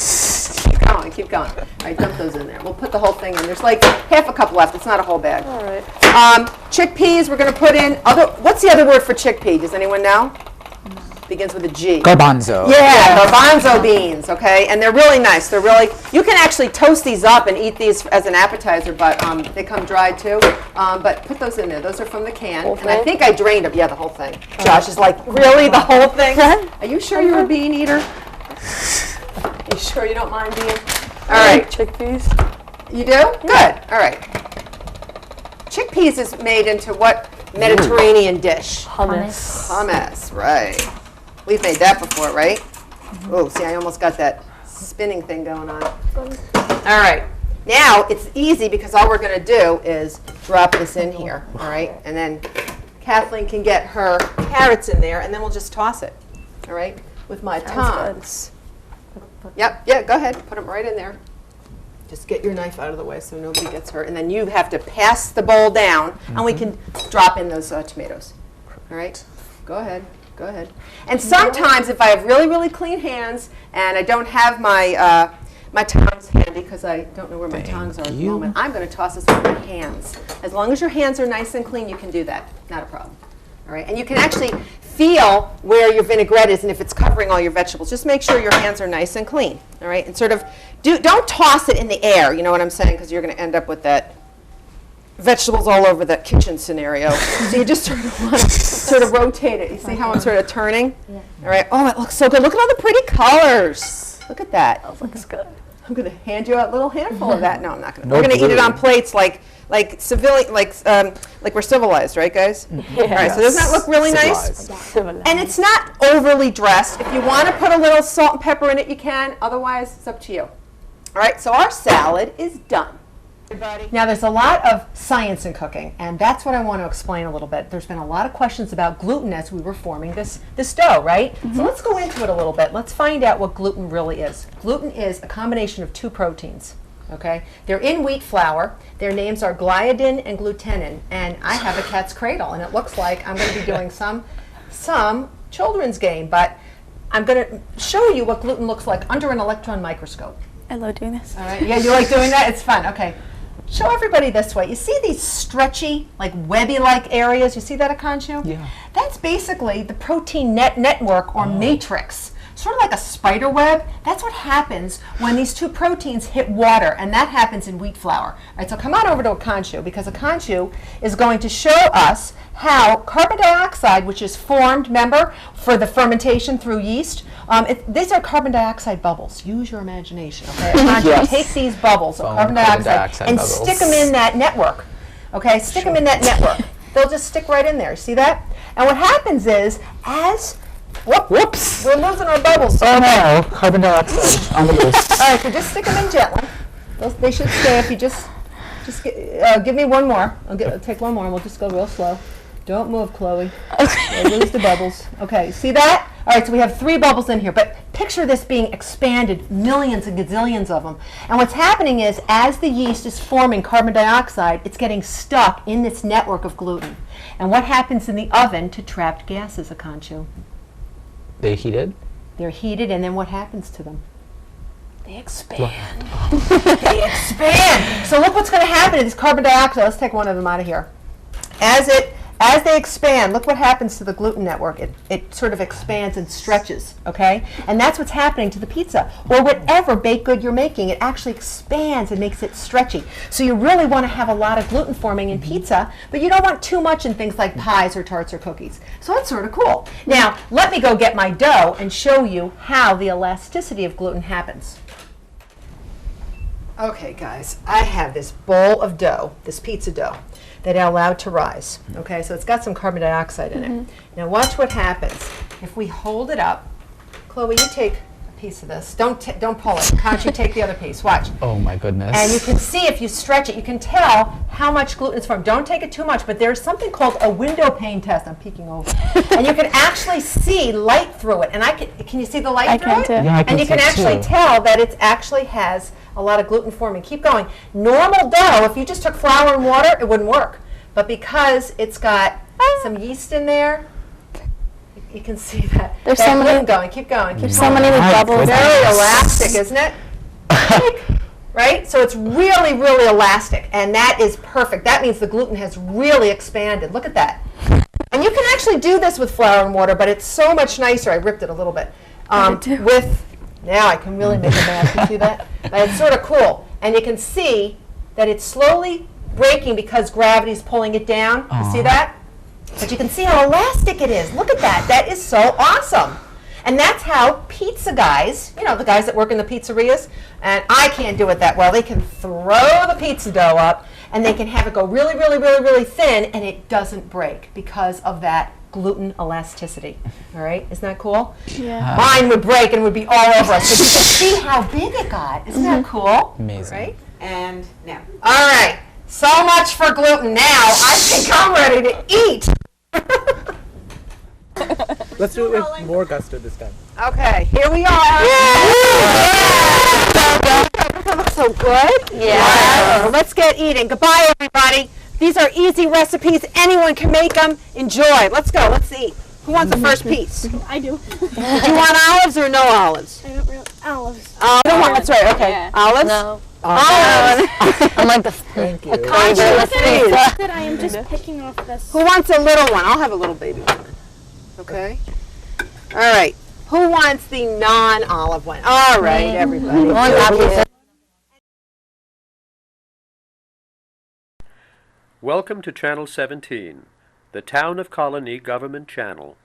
Keep going. All right, dump those in there. We'll put the whole thing in. There's like half a cup left. It's not a whole bag. All right. Chickpeas, we're going to put in. What's the other word for chickpea? Does anyone know? Begins with a G. Garbanzo. Yeah, garbanzo beans, okay? And they're really nice. You can actually toast these up and eat these as an appetizer, but they come dried too. But put those in there. Those are from the can. Whole And I thing? think I drained them. Yeah, the whole thing. Josh is like, really? The whole thing? Are you sure you're a bean eater? You sure you don't mind being? All right. Chickpeas. You do? Good. All right. Chickpeas is made into what Mediterranean dish? Hummus. Hummus, right. We've made that before, right? Oh, see, I almost got that spinning thing going on. All right. Now, it's easy because all we're going to do is drop this in here, all right? And then Kathleen can get her carrots in there, and then we'll just toss it, all right, with my tongs. Yep, yeah, go ahead, put them right in there. Just get your knife out of the way so nobody gets hurt. And then you have to pass the bowl down, and we can drop in those tomatoes. All right, go ahead, go ahead. And sometimes if I have really, really clean hands and I don't have my my tongs handy because I don't know where my tongs are at the moment, I'm going to toss this with my hands. As long as your hands are nice and clean, you can do that. Not a problem. All right, and you can actually feel where your vinaigrette is and if it's covering all your vegetables. Just make sure your hands are nice and clean. All right, and sort of don't toss it in the air. You know what I'm saying? Because you're going to end up with that vegetables all over the kitchen scenario. So you just sort of want to sort of rotate it. You see how I'm sort of turning? Yeah. All right. Oh, it looks so good. Look at all the pretty colors. Look at that. That looks good. I'm going to hand you a little handful of that. No, I'm not going to. We're going to eat it on plates like civilian, like we're civilized, right, guys? All right. So doesn't that look really nice? And it's not overly dressed. If you want to put a little salt and pepper in it, you can. Otherwise, it's up to you. All right. So our salad is done. Now, there's a lot of science in cooking, and that's what I want to explain a little bit. There's been a lot of questions about gluten as we were forming this dough, right? So let's go into it a little bit. Let's find out what gluten really is. Gluten is a combination of two proteins, okay? They're in wheat flour. Their names are gliadin and glutenin, and I have a cat's cradle, and it looks like I'm going to be doing some children's game, but I'm going to show you what gluten looks like under an electron microscope. I love doing this. All right, yeah, you like doing that? It's fun, okay. Show everybody this way. You see these stretchy, like webby-like areas? You see that, Akanshu? Yeah. That's basically the protein network or matrix. Sort of like a spider web. That's what happens when these two proteins hit water, and that happens in wheat flour. All right, so come on over to Akanshu, because Akanshu is going to show us how carbon dioxide, which is formed, remember, for the fermentation through yeast, these are carbon dioxide bubbles. Use your imagination, okay? Akanshu, Yes. take these bubbles of carbon carbon dioxide dioxide and bubbles. stick them in that network, okay? Stick them in that network. They'll just stick right in there. See that? And what happens is, whoops, we're losing our bubbles. Oh no, carbon dioxide on the loose. All right, so just stick them in gently. They should stay if you just give me one more. I'll take one more and we'll just go real slow. Don't move, Chloe. Okay. Lose the bubbles. Okay, see that? All right, so we have 3 bubbles in here, but picture this being expanded, millions and gazillions of them. And what's happening is, as the yeast is forming carbon dioxide, it's getting stuck in this network of gluten. And what happens in the oven to trapped gases, Akanshu? They heated? They're heated, and then what happens to them? They expand. They expand. So look what's going to happen to this carbon dioxide. Let's take one of them out of here. As they expand, look what happens to the gluten network. It sort of expands and stretches, okay? And that's what's happening to the pizza or whatever baked good you're making. It actually expands and makes it stretchy. So you really want to have a lot of gluten forming in pizza, but you don't want too much in things like pies or tarts or cookies. So that's sort of cool. Now, let me go get my dough and show you how the elasticity of gluten happens. Okay, guys, I have this bowl of dough, this pizza dough, that I allowed to rise. Okay, so it's got some carbon dioxide in it. Now watch what happens. If we hold it up, Chloe, you take a piece of this. Don't pull it. Can't you take the other piece? Watch. Oh my goodness. And you can see if you stretch it, you can tell how much gluten is formed. Don't take it too much, but there's something called a windowpane test. I'm peeking over. And you can actually see light through it. And can you see the light I through can it? too. Yeah, I can And you see can it actually too. tell that it actually has a lot of gluten forming. Keep going. Normal dough, if you just took flour and water, it wouldn't work. But because it's got some yeast in there, you can see that. There's that so many- gluten going. Keep going. Keep So going. many My bubbles. goodness. Very elastic, isn't it? Right? So it's really, really elastic, and that is perfect. That means the gluten has really expanded. Look at that. And you can actually do this with flour and water, but it's so much nicer. I ripped it a little bit. Now I can really make a mess. You see that? But it's sort of cool. And you can see that it's slowly breaking because gravity's pulling it down. You see that? But you can see how elastic it is. Look at that. That is so awesome. And that's how pizza guys, you know, the guys that work in the pizzerias, and I can't do it that well, they can throw the pizza dough up and they can have it go really, really, really, really thin, and it doesn't break because of that gluten elasticity. All right? Isn't that cool? Yeah. Mine would break and would be all over us. But you can see how big it got. Isn't that cool? Amazing. Right? And now. All right. So much for gluten. Now I think I'm ready to eat. Let's do it with more gusto this time. Okay, here we are. That looks so good. Yeah. Wow. Let's get eating. Goodbye, everybody. These are easy recipes. Anyone can make them. Enjoy. Let's go. Let's eat. Who wants the first piece? I do. Do you want olives or no olives? I don't really. Olives. You don't want, that's right. Okay. Olives? No. Olives. I'm like the Thank you. Conscious pizza. That I am just picking off this. Who wants a little one? I'll have a little baby one. Okay. All right. Who wants the non-olive one? All right, everybody. Welcome to Channel 17, the Town of Colonie Government Channel.